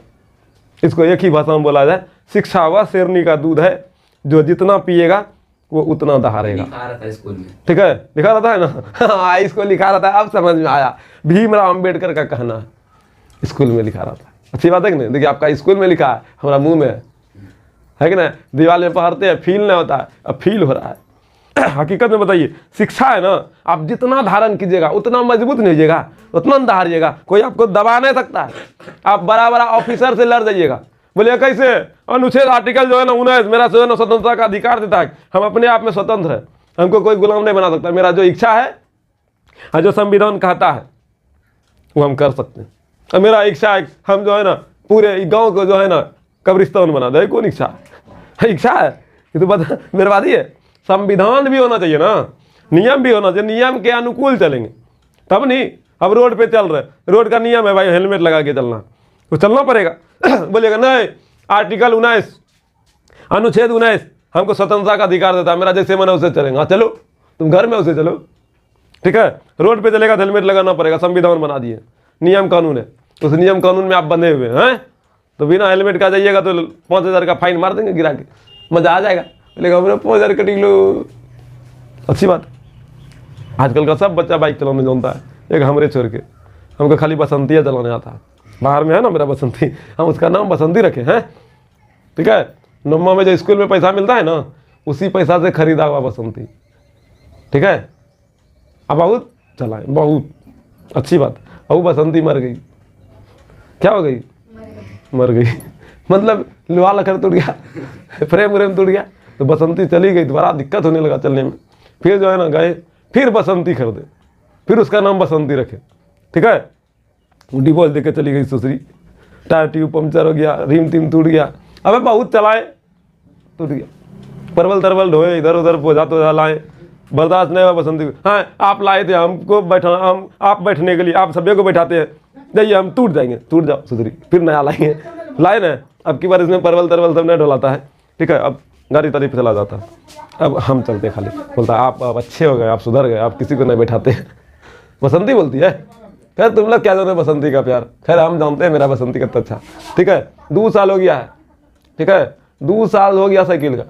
इसको एक ही भाषा में बोला जाए, शिक्षा वह शेरनी का दूध है जो जितना पिएगा वो उतना दहाड़ेगा। लिखा रहता है स्कूल में, ठीक है, लिखा रहता है ना। हाँ इसको लिखा रहता है, अब समझ में आया। भीमराव अम्बेडकर का कहना है, स्कूल में लिखा रहता है। अच्छी बात है कि नहीं? देखिए आपका स्कूल में लिखा है, हमारा मुंह में है कि नहीं? दीवार में पढ़ते हैं, फील नहीं होता है, अब फील हो रहा है। हकीकत में बताइए, शिक्षा है ना, आप जितना धारण कीजिएगा उतना मजबूत नहीं होइएगा, उतना दहाड़िएगा। कोई आपको दबा नहीं सकता है। आप बड़ा बड़ा ऑफिसर से लड़ जाइएगा, बोलिए कैसे? अनुच्छेद आर्टिकल जो है ना 19 मेरा जो है ना स्वतंत्रता का अधिकार देता है, हम अपने आप में स्वतंत्र है, हमको कोई गुलाम नहीं बना सकता। मेरा जो इच्छा है, जो संविधान कहता है वो हम कर सकते हैं। और मेरा इच्छा है हम जो है ना पूरे गाँव को जो है ना कब्रिस्तान बना दे। कौन इच्छा है? इच्छा है ये तो बता बर्बादी है। संविधान भी होना चाहिए ना, नियम भी होना चाहिए, नियम के अनुकूल चलेंगे तब नहीं। अब रोड पे चल रहे, रोड का नियम है भाई हेलमेट लगा के चलना, तो चलना पड़ेगा। बोलेगा नहीं आर्टिकल 19 अनुच्छेद 19 हमको स्वतंत्रता का अधिकार देता है, मेरा जैसे मन उसे चलेगा। हाँ चलो, तुम घर में उसे चलो, ठीक है। रोड पे चलेगा तो हेलमेट लगाना पड़ेगा, संविधान बना दिए, नियम कानून है। उस नियम कानून में आप बंधे हुए हैं, तो बिना हेलमेट का जाइएगा तो 5000 का फाइन मार देंगे गिरा के, मजा आ जाएगा। बोलेगा हमने 5000 कटी लो। अच्छी बात। आजकल का सब बच्चा बाइक चलाने जानता है, एक हमरे छोड़ के। हमको खाली बसंतिया चलाने आता है। बाहर में है ना मेरा बसंती, हम उसका नाम बसंती रखे हैं, ठीक है। नम्मा में जो स्कूल में पैसा मिलता है ना, उसी पैसा से खरीदा हुआ बसंती, ठीक है। अब बहुत चलाए, बहुत अच्छी बात। अब बसंती मर गई, क्या हो गई? मर गई। मतलब लोहा लकड़ टूट गया, फ्रेम व्रेम टूट गया, तो बसंती चली गई, तो बड़ा दिक्कत होने लगा चलने में। फिर जो है ना गए, फिर बसंती खरीदे, फिर उसका नाम बसंती रखे, ठीक है। डिवोर्स देके चली गई ससुरी, टायर ट्यूब पंक्चर हो गया, रिम टिम टूट गया। अबे बहुत चलाए, टूट गया। परवल तरवल ढोए, इधर उधर बोझा तो लाए, बर्दाश्त नहीं हुआ बसंती। हाँ आप लाए थे हमको बैठा, हम आप बैठने के लिए आप सभी को बैठाते हैं, जाइए हम टूट जाएंगे, टूट जाओ ससुरी, फिर नया लाएंगे। लाए ना, अब की बार इसमें परवल तरवल सब नहीं ढोलाता है, ठीक है। अब गाड़ी तारी पे चला जाता है, अब हम चलते खाली। बोलता आप अच्छे हो गए, आप सुधर गए, आप किसी को नहीं बैठाते। बसंती बोलती है। खैर तुम लोग क्या जानो बसंती का प्यार, खैर हम जानते हैं मेरा बसंती कितना अच्छा, ठीक है। 2 साल हो गया है, ठीक है। 2 साल हो गया साइकिल का,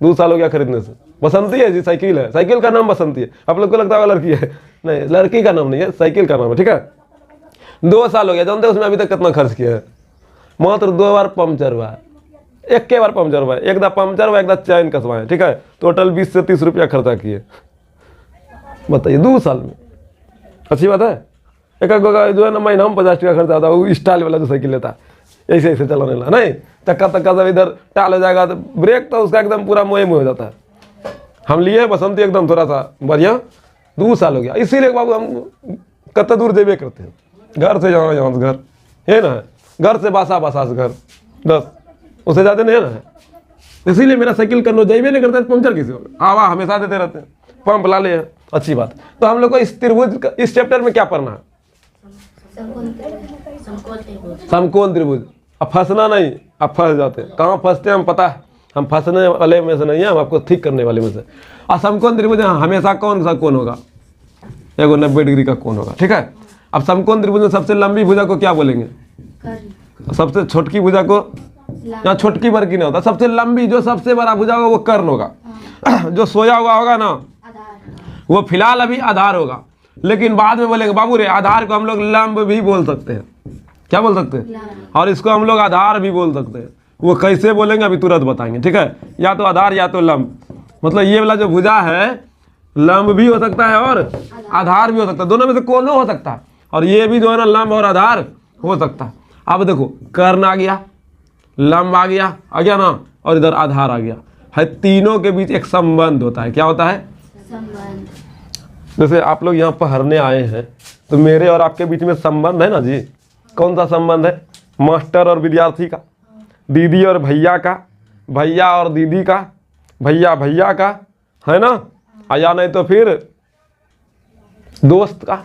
2 साल हो गया खरीदने से। बसंती है जी, साइकिल है, साइकिल का नाम बसंती है। आप लोग को लगता है लड़की है, नहीं लड़की का नाम नहीं है, साइकिल का नाम है, ठीक है। 2 साल हो गया, जानते उसमें अभी तक कितना खर्च किया है? मात्र 2 बार पंचर हुआ है, एक के बार पंचर हुआ है, एक दा पंचर हुआ, एक दा चैन कसवाए, ठीक है। टोटल 20 से 30 रुपया खर्चा किए, बताइए 2 साल में। अच्छी बात है, एक जो है ना महीना में 50 टका खर्चा आता है, वो स्टाइल वाला जो साइकिल लेता है ऐसे ऐसे चलाने लगा, नहीं चक्का तक्का सब इधर टाल हो जाएगा, तो ब्रेक तो उसका एकदम पूरा मोए में हो जाता है। हम लिए बसंती एकदम थोड़ा सा बढ़िया 2 साल हो गया, इसीलिए बाबू हम कत दूर जेबे करते हैं, घर से यहाँ यहाँ से घर है ना, घर से बासा से घर, बस उससे ज़्यादा नहीं है ना। इसीलिए मेरा साइकिल करना जेबे नहीं करता, पंचर किसी को हवा हमेशा देते रहते हैं, पंप ला ले, अच्छी बात। तो हम लोग को इस त्रिभुज इस चैप्टर में क्या पढ़ना है? समकोण त्रिभुज। अब फंसना नहीं, अब फंस जाते हैं, कहाँ फंसते हैं हम पता है, हम फंसने वाले में से नहीं है, हम आपको ठीक करने वाले में से। और समकोण त्रिभुज हमेशा कौन सा कोण होगा? एगो 90 डिग्री का कोण होगा, ठीक है। अब समकोण त्रिभुज में सबसे लंबी भुजा को क्या बोलेंगे? सबसे छोटकी भुजा को, यहाँ छोटकी बड़की नहीं होता, सबसे लंबी जो सबसे बड़ा भुजा होगा वो कर्ण होगा। जो सोया हुआ होगा ना वो फिलहाल अभी आधार होगा, लेकिन बाद में बोलेंगे बाबू रे आधार को हम लोग लंब भी बोल सकते हैं। क्या बोल सकते हैं? और इसको हम लोग आधार भी बोल सकते हैं। वो कैसे बोलेंगे अभी तुरंत बताएंगे, ठीक है। या तो आधार या तो लंब, मतलब ये वाला जो भुजा है लंब भी हो सकता है और आधार भी हो सकता है, दोनों में से कोनो हो सकता है। और ये भी जो है ना लंब और आधार हो सकता है। अब देखो कर्ण आ गया, लंब आ गया ना, और इधर आधार आ गया है, तीनों के बीच एक संबंध होता है। क्या होता है? संबंध। जैसे आप लोग यहाँ पढ़ने आए हैं तो मेरे और आपके बीच में संबंध है ना जी। कौन सा संबंध है? मास्टर और विद्यार्थी का, दीदी और भैया का, भैया और दीदी का, भैया का, है ना। या नहीं तो फिर दोस्त का,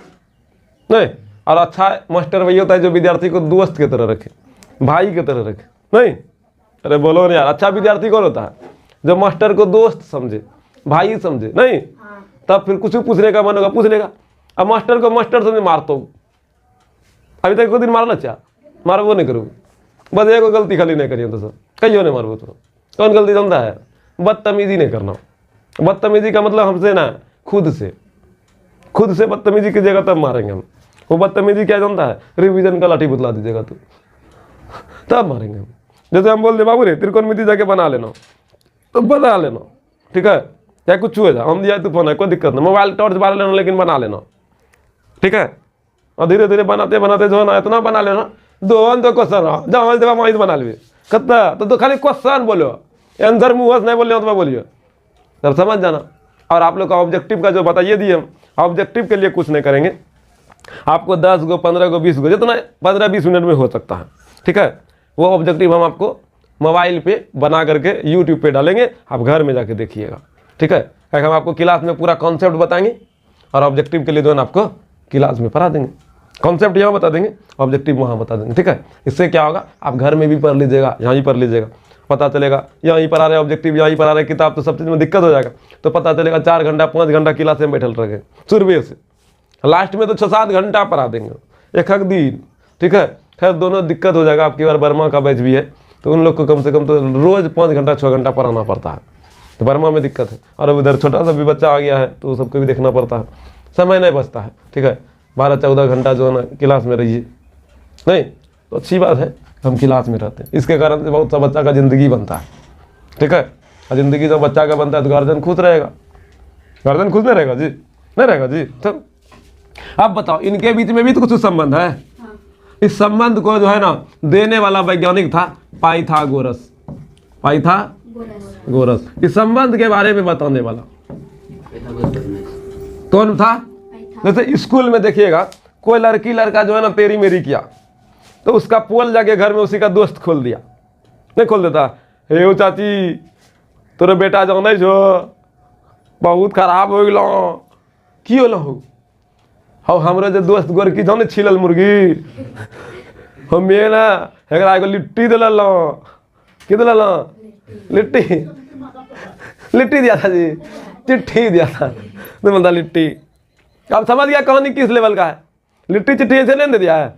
नहीं। और अच्छा मास्टर वही होता है जो विद्यार्थी को दोस्त की तरह रखे, भाई की तरह रखे, नहीं। अरे बोलो नहीं यार, अच्छा विद्यार्थी कौन होता है? जो मास्टर को दोस्त समझे, भाई समझे, नहीं। तब फिर कुछ पूछने का मन होगा पूछ लेगा। अब मास्टर को मास्टर समझे मारता हूँ, अभी तक कोई दिन मारना चाह मार वो नहीं करूँगी, बस एक गलती खाली नहीं करिए तो सर कहीं नहीं मारो। तो कौन गलती जानता है? बदतमीजी नहीं करना। बदतमीजी का मतलब हमसे ना खुद से बदतमीजी कीजिएगा तब मारेंगे हम। वो बदतमीजी क्या जानता है? रिवीजन का लाठी बुतला दीजिएगा तो तब मारेंगे हम। जैसे हम बोल दे बाबू रे त्रिकोणमिति जाके बना लेना, तो बना लेना, ठीक है। चाहे कुछ हो जाए, हम दिया तूफान है, कोई दिक्कत नहीं, मोबाइल टॉर्च बार लेना लेकिन बना लेना, ठीक है। और धीरे धीरे बनाते बनाते जो है ना इतना बना लेना, दो क्वेश्चन जहाँ देवा वहीं बना लेवे कितना, तो खाली क्वेश्चन बोलो, आंसर मुँह नहीं बोलिए तो बोलिए, तब समझ जाना। और आप लोग का ऑब्जेक्टिव का जो बताइए दिए हम, ऑब्जेक्टिव के लिए कुछ नहीं करेंगे, आपको 10 गो 15 गो 20 गो जितना 15-20 मिनट में हो सकता है, ठीक है। वो ऑब्जेक्टिव हम आपको मोबाइल पे बना करके यूट्यूब पे डालेंगे, आप घर में जाके देखिएगा, ठीक है। क्या हम आपको क्लास में पूरा कॉन्सेप्ट बताएंगे और ऑब्जेक्टिव के लिए जो है आपको क्लास में पढ़ा देंगे। कॉन्सेप्ट यहाँ बता देंगे, ऑब्जेक्टिव वहाँ बता देंगे, ठीक है। इससे क्या होगा, आप घर में भी पढ़ लीजिएगा, यहाँ ही पढ़ लीजिएगा, पता चलेगा यहाँ पर आ रहे ऑब्जेक्टिव, यहाँ पर आ रहे किताब, तो सब चीज़ में दिक्कत हो जाएगा। तो पता चलेगा 4 घंटा 5 घंटा क्लास में बैठल रहे सुरवे से, लास्ट में तो 6-7 घंटा पढ़ा देंगे एक दिन, ठीक है। खैर दोनों दिक्कत हो जाएगा। आपकी बार बर्मा का बैच भी है तो उन लोग को कम से कम तो रोज़ 5 घंटा 6 घंटा पढ़ाना पड़ता है, तो बर्मा में दिक्कत है। और अब इधर छोटा सा भी बच्चा आ गया है तो सबको भी देखना पड़ता है, समय नहीं बचता है, ठीक है। 12-14 घंटा जो है ना क्लास में रहिए, नहीं तो अच्छी बात है हम क्लास में रहते हैं। इसके कारण से बहुत सा बच्चा का ज़िंदगी बनता है, ठीक है। और ज़िंदगी जब बच्चा का बनता है तो गार्जियन खुश रहेगा, गार्जियन खुश नहीं रहेगा जी, नहीं रहेगा जी। तो अब बताओ इनके बीच में भी तो कुछ संबंध है। इस संबंध को जो है ना देने वाला वैज्ञानिक था पाइथागोरस, पाइथागोरस। इस संबंध के बारे में बताने वाला कौन था? जैसे स्कूल में देखिएगा कोई लड़की लड़का जो है ना तेरी मेरी किया तो उसका पोल जाके घर में उसी का दोस्त खोल दिया, नहीं खोल देता, हे चाची तोरे बेटा जो नहीं जो बहुत खराब हो गलो, की होलो हो हमरो जो दोस्त गोरकी जाने छिलल मुर्गी हम ये ना एकरा एगो लिट्टी दिला, कि दिला लिट्टी दिया था जी, चिट्ठी दिया था, तो मतलब लिट्टी। अब समझ गया कहानी किस लेवल का है। लिट्टी चिट्ठी ऐसे नहीं दे दिया है,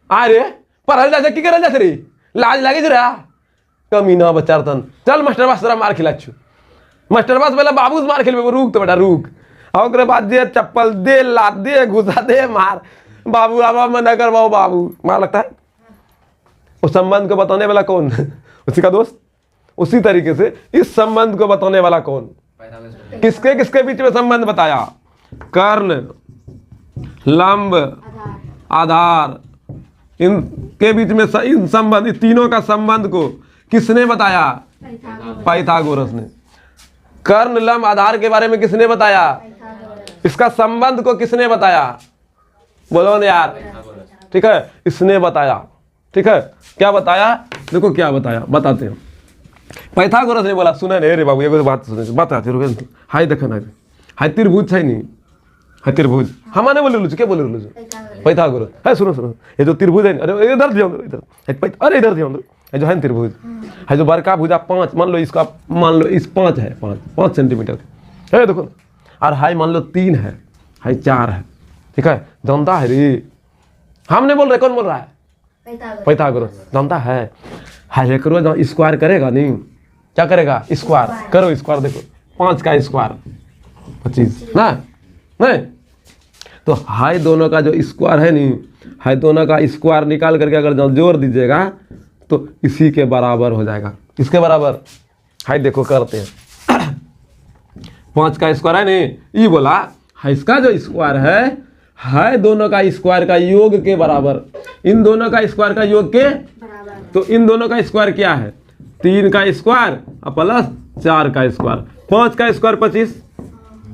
अरे पढ़ल जा की करल जा रे, लाज लागे जरा कमीना बच्चा तन, चल मास्टर बास तोरा मार खिला छु, मास्टर बास पहले बाबू मार खेलबे, रुक तो बेटा रुक, और ओकरे बाद दे चप्पल दे लात दे घुसा दे मार, बाबू आबा मन न करवाओ बाबू मार लगता है। उस संबंध को बताने वाला कौन? उसी का दोस्त। उसी तरीके से इस संबंध को बताने वाला कौन? किसके किसके बीच में संबंध बताया? कर्ण, लंब, आधार, इनके बीच में इन संबंध, इन तीनों का संबंध को किसने बताया? पाइथागोरस ने। कर्ण लंब आधार के बारे में किसने बताया? इसका संबंध को किसने बताया? बोलो ना यार। ठीक है, इसने बताया। ठीक है, क्या बताया? देखो क्या बताया, बताते हैं। पाइथागोरस ने बोला, सुने रे बाबू एगो बात सुने, बताते रुके। हाय देखो ना, हाय त्रिभुज है नहीं, हाय त्रिभुज हमारे बोले क्या बोले पाइथागोरस है। सुनो सुनो, ये जो त्रिभुज है, अरे इधर ध्यान दो, इधर, अरे इधर ध्यान दो, ये जो है ना त्रिभुज है, जो बड़का भुजा 5, मान लो इसका, मान लो इस 5 है, 5 सेंटीमीटर है, देखो। और हाई मान लो 3 है, हाई 4 है। ठीक है, जानता है रे, हमने बोल रहे, कौन बोल रहा है? पाइथागोरस जानता है। हाई एक रोज स्क्वायर करेगा नहीं, क्या करेगा? स्क्वायर करो, स्क्वायर देखो, 5 का स्क्वायर 25 ना, नहीं तो हाई दोनों का जो स्क्वायर है नहीं, हाई दोनों का स्क्वायर निकाल करके अगर जोड़ दीजिएगा तो इसी के बराबर हो जाएगा। इसके बराबर, हाई देखो करते हैं, 5 का स्क्वायर है नहीं, ये बोला हाई इसका जो स्क्वायर है, हाई दोनों का स्क्वायर का योग के बराबर, इन दोनों का स्क्वायर का योग के बराबर। तो इन दोनों का स्क्वायर क्या है? 3 का स्क्वायर प्लस 4 का स्क्वायर, 5 का स्क्वायर 25।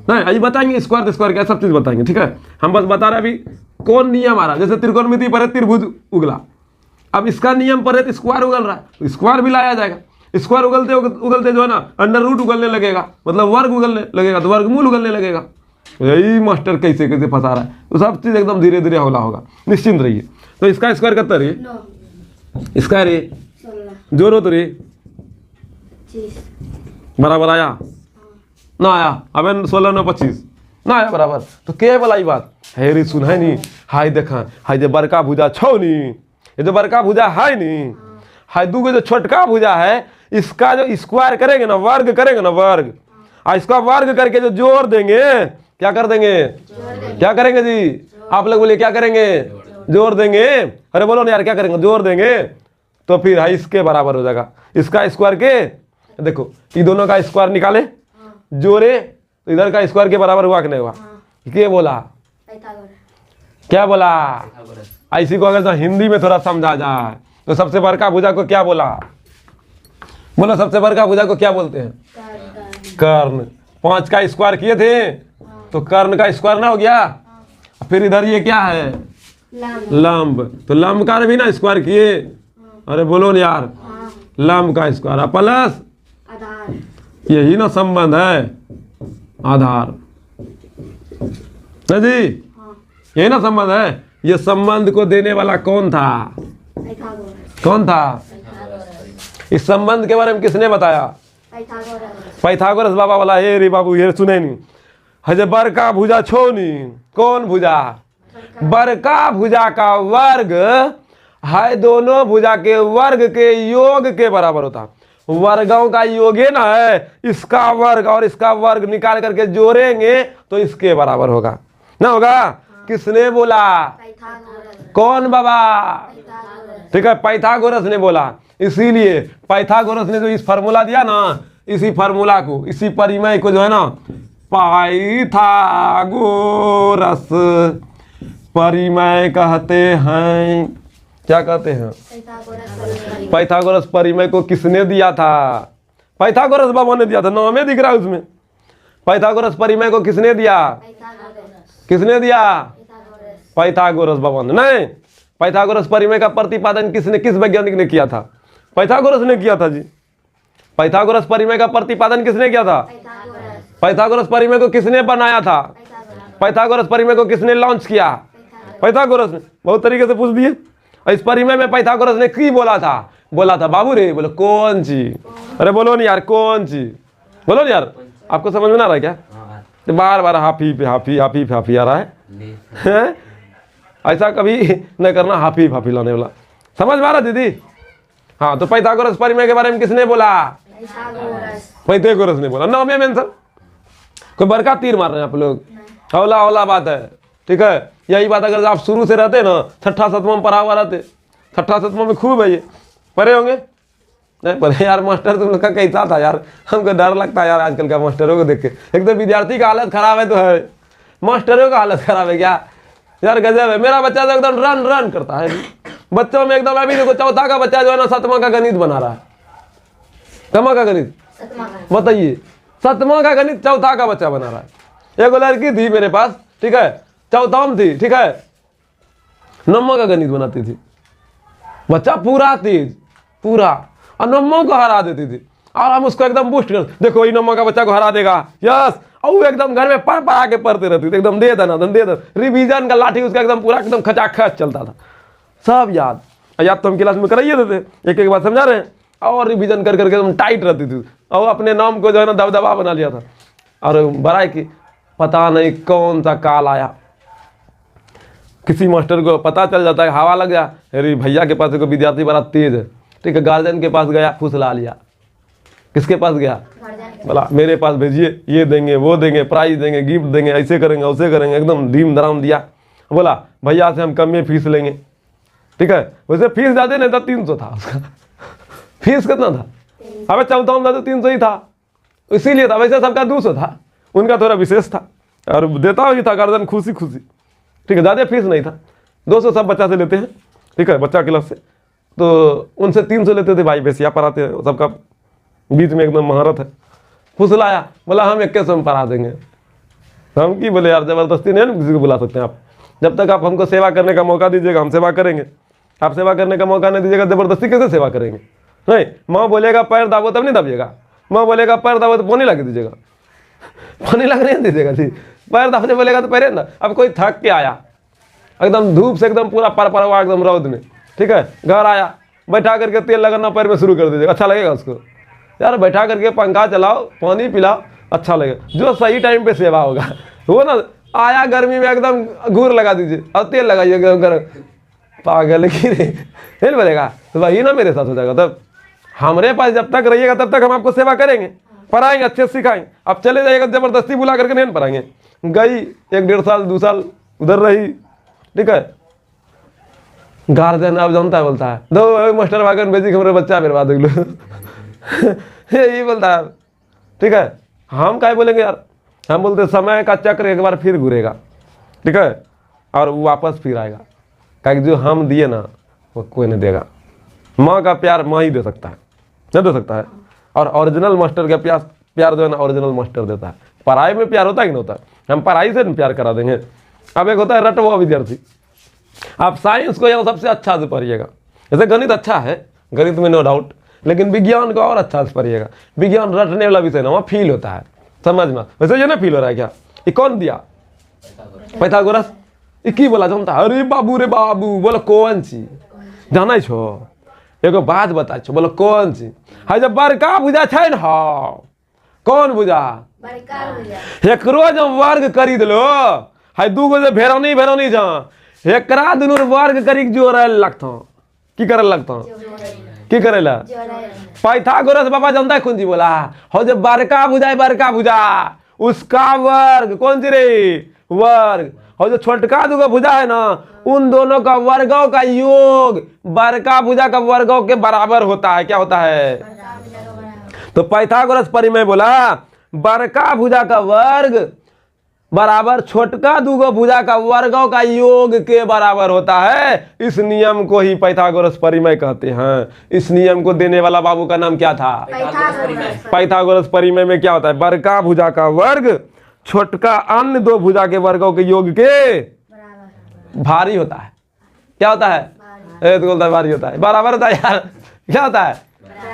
नहीं अभी बताएंगे स्क्वायर तो स्क्वायर क्या, सब चीज बताएंगे। ठीक है, हम बस बता रहे अभी कौन नियम आ रहा है। जैसे त्रिकोणमिति पर है त्रिभुज उगला, अब इसका नियम पर है तो स्क्वायर उगल रहा है, तो स्क्वायर भी लाया जाएगा। स्क्वायर उगलते उगलते जो है ना अंडर रूट उगलने लगेगा, मतलब वर्ग उगलने लगेगा, तो वर्गमूल उगलने लगेगा। यही मास्टर कैसे कैसे फंसा रहा है, तो सब चीज एकदम धीरे धीरे होला होगा, निश्चिंत रहिए। तो इसका स्क्वायर कितना रे? इसका रे जोरो तो रे बराबर आया ना? आया? अब 16 9 25 ना आया बराबर। तो के वाला ही बात है रे, सुन है नहीं, हाय देखा, हाय जो बड़का भुजा छो नहीं, ये जो बड़का भुजा है नहीं, हाय दूगो जो छोटका भुजा है, इसका जो स्क्वायर करेंगे ना, वर्ग करेंगे ना, वर्ग, और इसका वर्ग करके जो जोड़ देंगे, क्या कर देंगे? क्या करेंगे जी? आप लोग बोलिए क्या करेंगे? जोड़ देंगे। अरे बोलो ना यार, क्या करेंगे? जोड़ देंगे, तो फिर हाई इसके बराबर हो जाएगा। इसका स्क्वायर के देखो, ये दोनों का स्क्वायर निकाले, जोड़े, तो इधर का स्क्वायर के बराबर हुआ कि नहीं हुआ? क्या बोला? क्या बोला? इसी को अगर हिंदी में थोड़ा समझा जाए तो सबसे बड़का भुजा को क्या बोला? बोलो, सबसे बड़का भुजा को क्या बोलते हैं? कर्ण। 5 का स्क्वायर किए थे तो कर्ण का स्क्वायर ना हो गया। फिर इधर ये क्या है? लंब। तो लंब का भी ना स्क्वायर किए। अरे बोलो ना यार, लंब का स्क्वायर प्लस आधार, यही ना संबंध है, आधार ना जी, यही ना संबंध है। ये संबंध को देने वाला कौन था? कौन था? इस संबंध के बारे में किसने बताया? पाइथागोरस बाबा वाला। हे रे बाबू, ये सुने नहीं, हजे बड़का भुजा छो नहीं, कौन भुजा? बड़का भुजा का वर्ग है दोनों भुजा के वर्ग के योग के बराबर होता। वर्गों का योग है ना है, इसका वर्ग और इसका वर्ग निकाल करके जोड़ेंगे तो इसके बराबर होगा ना, होगा? किसने बोला? कौन बाबा? ठीक है, पाइथागोरस ने बोला। इसीलिए पाइथागोरस ने जो इस फार्मूला दिया ना, इसी फार्मूला को, इसी परिमेय को जो है ना पाइथागोरस परिमेय कहते हैं। क्या कहते हैं? पाइथागोरस परिमेय को किसने दिया था? पाइथागोरस बाबा ने दिया था, नाम दिख रहा है उसमें। पाइथागोरस परिमेय को किसने दिया? किसने दिया? पाइथागोरस बाबा ने। नहीं, पाइथागोरस परिमेय का प्रतिपादन किसने, किस वैज्ञानिक ने किया था? पाइथागोरस ने किया था जी। पाइथागोरस परिमेय का प्रतिपादन किसने किया था? पाइथागोरस परिमेय को किसने बनाया था? पाइथागोरस परिमेय को किसने लॉन्च किया? पाइथागोरस ने। बहुत तरीके से पूछ दिए। इस परिमेय में पाइथागोरस ने की बोला था? बोला था बाबू रे, बोलो कौन चीज? अरे बोलो नहीं यार, कौन चीज? बोलो नहीं यार, आपको समझ में ना आ रहा है क्या? तो बार बार हाफी पे हाफी हाफी पे हाफी आ रहा है। ऐसा कभी न करना, हाफी हाफी लाने वाला। समझ में आ रहा दीदी? हाँ, तो पाइथागोरस परिमेय के बारे में किसने बोला? पाइथागोरस ने बोला। नाम है मेंशन, कोई बड़का तीर मार रहे हैं आप लोग, हौला हौला बात है। ठीक है, यही बात अगर आप शुरू से रहते ना, 6ठा 7वां में पढ़ा हुआ रहते, 6ठा 7वां में खूब है ये पढ़े होंगे। नहीं पढ़े यार, मास्टर तुम लोग का कैसा था यार, हमको डर लगता है यार आजकल का मास्टरों को देख के। एक तो विद्यार्थी का हालत खराब है, तो है मास्टरों का हालत खराब है क्या? यार गजब है, मेरा बच्चा तो एकदम रन रन करता है बच्चों में एकदम। अभी देखो चौथा का बच्चा जो है ना 7वां का गणित बना रहा है। कमा का गणित बताइए, 7वां का गणित चौथा का बच्चा बना रहा है। एक लड़की थी मेरे पास, ठीक है, चौथा में थी, ठीक है, 9वां का गणित बनाती थी। बच्चा पूरा तेज, पूरा, और 9वां को हरा देती थी। और हम उसको एकदम बूस्ट कर, देखो ये 9वां का बच्चा को हरा देगा, यस। और वो एकदम घर में पढ़ पढ़ा के पढ़ते रहती थी, एकदम दे देना दे देना, रिवीजन का लाठी उसका एकदम पूरा एकदम खचाखच चलता था, सब याद। याद तो हम क्लास में कराइए देते, एक एक बात समझा रहे हैं, और रिवीजन कर करके एकदम टाइट रहती थी। और अपने नाम को जो है ना दबदबा बना लिया था। और बड़ाई की पता नहीं कौन सा काल आया, किसी मास्टर को पता चल जाता है, हवा लग गया, अरे भैया के पास कोई विद्यार्थी बड़ा तेज है, ठीक है, गार्जियन के पास गया, फुसला लिया। किसके पास गया? बोला मेरे पास भेजिए, ये देंगे वो देंगे, प्राइज देंगे, गिफ्ट देंगे, ऐसे करेंगे वैसे करेंगे, एकदम धीम धराम दिया। बोला भैया से हम कम में फीस लेंगे, ठीक है। वैसे फीस ज़्यादा नहीं था, 300 था उसका फीस कितना था? अबे चौथा में तो 300 ही था, इसीलिए था। वैसे सबका 200 था, उनका थोड़ा विशेष था, और देता ही था गार्जियन खुशी खुशी, ठीक है। ज़्यादा फीस नहीं था, 200 सब बच्चा से लेते हैं, ठीक है, बच्चा क्लास से, तो उनसे 300 लेते थे भाई, बेसिया पढ़ाते हैं, सबका बीच में एकदम महारत है। फुसलाया, बोला हम 21 में पढ़ा देंगे। हम की बोले यार, ज़बरदस्ती नहीं ना किसी को बुला सकते हैं आप। जब तक आप हमको सेवा करने का मौका दीजिएगा हम सेवा करेंगे, आप सेवा करने का मौका नहीं दीजिएगा, ज़बरदस्ती कैसे सेवा करेंगे? नहीं, माँ बोलेगा पैर दाबो तब नहीं दबिएगा, माँ बोलेगा पैर दाबो तो पानी लगा दीजिएगा, पानी लगने नहीं दीजिएगा जी, पैर दाबने बोलेगा तो पैर ना। अब कोई थक के आया एकदम धूप से एकदम पूरा पर हुआ एकदम रौद में, ठीक है, घर आया, बैठा करके तेल लगाना पैर में शुरू कर दीजिएगा, अच्छा लगेगा उसको? यार बैठा करके पंखा चलाओ, पानी पिलाओ, अच्छा लगेगा। जो सही टाइम पे सेवा होगा वो ना, आया गर्मी में एकदम घूर लगा दीजिए और तेल लगाइए गर्म, पागल की नहीं बोलेगा तो वही ना मेरे साथ हो जाएगा। तब हमारे पास जब तक रहिएगा तब तक हम आपको सेवा करेंगे, पढ़ाएंगे, अच्छे से सिखाएंगे। अब चले जाइएगा जबरदस्ती बुला करके नहीं पढ़ाएंगे। गई 1-1.5 साल 2 साल उधर रही, ठीक है, गार्जियन अब जानता है, बोलता है दो मास्टर वागन भेजी हमारे बच्चा बर्बाद हो लो यही बोलता है, ठीक है। हम क्या बोलेंगे यार, हम बोलते समय का चक्र एक बार फिर घूरेगा, ठीक है, और वो वापस फिर आएगा। क्या जो हम दिए ना वो कोई नहीं देगा। माँ का प्यार माँ ही दे सकता है, नहीं दे सकता है। और ओरिजिनल मास्टर का प्यार जो है ना ओरिजिनल मास्टर देता है। पढ़ाई में प्यार होता है कि नहीं होता है? हम पढ़ाई से प्यार करा देंगे। अब एक होता है रटवा विद्यार्थी, आप साइंस को यहाँ सबसे अच्छा से पढ़िएगा। जैसे गणित अच्छा है, गणित में नो डाउट, लेकिन विज्ञान को और अच्छा से पढ़िएगा। विज्ञान रटने वाला विषय ना, वहाँ फील होता है, समझना। वैसे ये ना फील हो रहा है क्या? ये कौन दिया? पाइथागोरस। ये की बोला जानता? अरे बाबू रे बाबू, बोलो कौन सी जाना छो? एगो बात बता छो, बोलो कौन सी? हाँ जब बड़का भुजा है ना, कौन भुजा? एकरो जब वर्ग करी दिलो, हाय 2 गो भेरौनी भेरौनी जा, एकरा दुनू वर्ग करी जोड़े लगता, की करे लगता, की करेला? पाइथागोरस बाबा जानता है कौन सी बोला? हो जब बड़का भुजा है, बड़का भुजा उसका वर्ग, कौन सी रे? वर्ग। और जो छोटका 2 गो भुजा है ना, उन दोनों का वर्गों का योग बड़का भुजा का वर्गों के बराबर होता है। क्या होता है? तो पाइथागोरस परिमेय बोला बड़का भुजा का वर्ग बराबर छोटका 2 गो भुजा का वर्गों का योग के बराबर होता है। इस नियम को ही पाइथागोरस परिमेय कहते हैं। इस नियम को देने वाला बाबू का नाम क्या था? पाइथागोरस परिमेय में क्या होता है? बड़का भुजा का वर्ग छोटका अन्य 2 भुजा के वर्गों के योग के भारी होता है। क्या होता है? तो बोलता है भारी होता है, बराबर होता है यार। क्या होता है?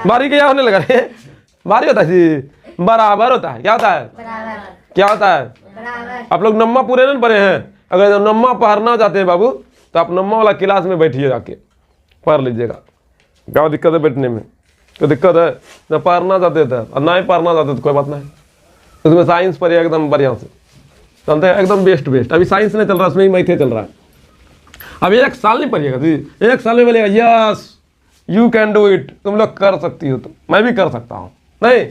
भारी क्या होने लगा रे? भारी होता है जी, बराबर होता है। क्या होता है? क्या होता है? आप लोग नम्मा पूरे नहीं पढ़े हैं? अगर जब नम्मा पढ़ना चाहते हैं बाबू, तो आप नम्मा वाला क्लास में बैठिए, जाके पढ़ लीजिएगा। क्या दिक्कत है बैठने में? कोई दिक्कत है? जब पढ़ना चाहते थे और नहीं पढ़ना चाहते तो कोई बात नहीं, उसमें साइंस पढ़िए एकदम बढ़िया से, चलते हैं एकदम बेस्ट। अभी साइंस नहीं चल रहा, उसमें ही मैथे चल रहा है। अभी 1 साल नहीं पढ़िएगा जी, 1 साल में बोलेगा yes you can do it, तुम लोग कर सकती हो, तो मैं भी कर सकता हूँ। नहीं,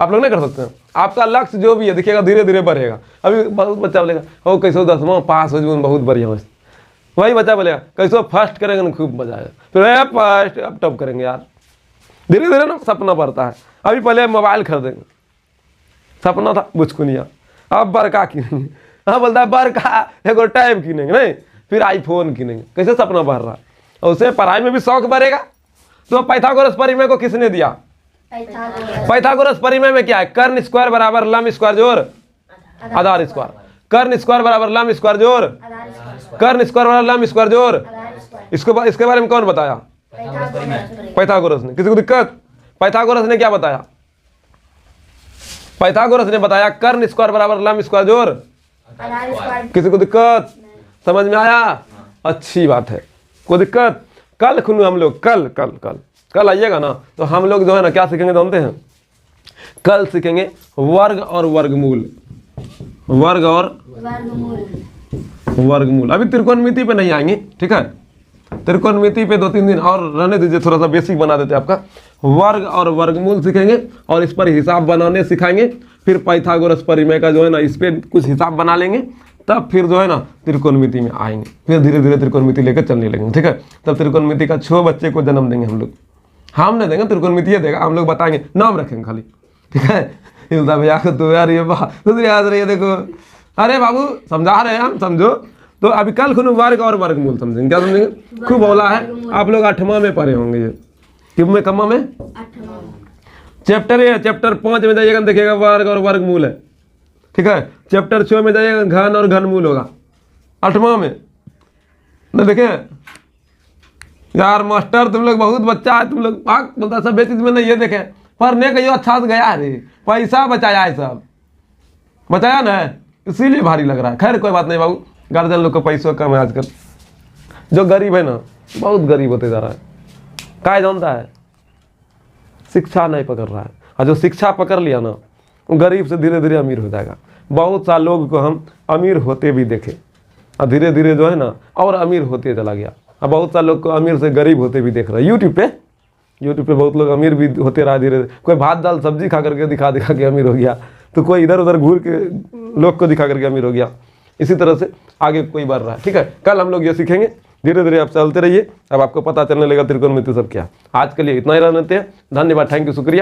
आप लोग नहीं कर सकते हैं। आपका लक्ष्य जो भी है देखिएगा धीरे धीरे बढ़ेगा। अभी बहुत बच्चा बोलेगा हो कैसो 10वां पास हो जाए, बहुत बढ़िया हो। वही बच्चा बोलेगा कैसो फर्स्ट करेंगे ना, खूब मजा आएगा। फिर फर्स्ट अब टॉप करेंगे यार। धीरे धीरे ना सपना बढ़ता है। अभी पहले मोबाइल खरीदेंगे, सपना था बुचकुनिया, अब बड़का किनेंगे। हाँ बोलता है बड़का एगो टैब किनेंगे, नहीं फिर आईफोन किनेंगे। कैसे सपना बढ़ रहा है, और उसे पढ़ाई में भी शौक बढ़ेगा। तो पाइथागोरस परिमेय को किसने दिया? पाइथागोरस परिमेय में क्या है? कर्ण स्क्वायर बराबर लंब स्क्वायर जोड़ आधार स्क्वायर, कर्ण स्क्वायर बराबर लंब स्क्वायर जोड़, कर्ण स्क्वायर बराबर लंब स्क्वायर जोड़। इसके बारे में कौन बताया? पाइथागोरस ने। किसी को दिक्कत? पाइथागोरस ने क्या बताया? पाइथागोरस ने बताया कर्ण स्क्वायर बराबर लंब स्क्वायर जोड़। किसी को दिक्कत? समझ में आया? अच्छी बात है। कोई दिक्कत? कल खुनू हम लोग कल आइएगा ना, तो हम लोग जो है ना क्या सीखेंगे जानते हैं? कल सीखेंगे वर्ग और वर्गमूल, वर्ग और वर्गमूल। अभी त्रिकोणमिति पे नहीं आएंगे, ठीक है? त्रिकोणमिति पे 2-3 दिन और रहने दीजिए, थोड़ा सा बेसिक बना देते हैं आपका। वर्ग और वर्गमूल सीखेंगे और इस पर हिसाब बनाने सिखाएंगे। फिर पाइथागोरस परिमेय का जो है ना इस पर कुछ हिसाब बना लेंगे, तब फिर जो है ना त्रिकोणमिति में आएंगे। फिर धीरे धीरे त्रिकोणमिति लेकर चलने लगेंगे, ठीक है? तब त्रिकोणमिति का 6 बच्चे को जन्म देंगे हम लोग। हम नहीं देंगे, त्रिकोणमिति देगा, हम लोग बताएंगे, नाम रखेंगे खाली, ठीक है? हिलता भैया को तो यार ये दूसरी याद रही है, देखो अरे बाबू समझा रहे हैं हम, समझो। तो अभी कल खुद वर्ग और वर्गमूल समझेंगे। क्या समझेंगे? खूब बोला है। आप लोग 8वां में पढ़े होंगे, ये किब में, कम्मा में? चैप्टर है, चैप्टर 5 में जाइएगा देखिएगा वर्ग और वर्गमूल है, ठीक है? चैप्टर 6 में जाइएगा घन और घनमूल होगा, 8वां में ना। देखे यार मास्टर तुम लोग बहुत बच्चा है, तुम लोग भाग बोलता सब चीज में नहीं। ये देखे पढ़ने का जो अच्छा से गया रे, पैसा बचाया है, सब बचाया ना, इसीलिए भारी लग रहा है। खैर कोई बात नहीं बाबू, गार्जियन लोग का पैसा कम है आजकल। जो गरीब है ना बहुत गरीब होते जा रहा है, क्या जानता है? शिक्षा नहीं पकड़ रहा है, और जो शिक्षा पकड़ लिया ना वो गरीब से धीरे धीरे अमीर हो जाएगा। बहुत सारे लोग को हम अमीर होते भी देखे, और धीरे धीरे जो है ना और अमीर होते चला गया। अब बहुत सारे लोग को अमीर से गरीब होते भी देख रहे हैं। यूट्यूब पे बहुत लोग अमीर भी होते रहा धीरे धीरे। कोई भात दाल सब्जी खा करके दिखा के अमीर हो गया, तो कोई इधर उधर घूर के लोग को दिखा करके अमीर हो गया। इसी तरह से आगे कोई बढ़ रहा है, ठीक है? कल हम लोग ये सीखेंगे, धीरे धीरे आप चलते रहिए, अब आपको पता चलने लगेगा त्रिकोणमिति सब क्या। आज के लिए इतना ही रहने देते हैं। धन्यवाद, थैंक यू, शुक्रिया।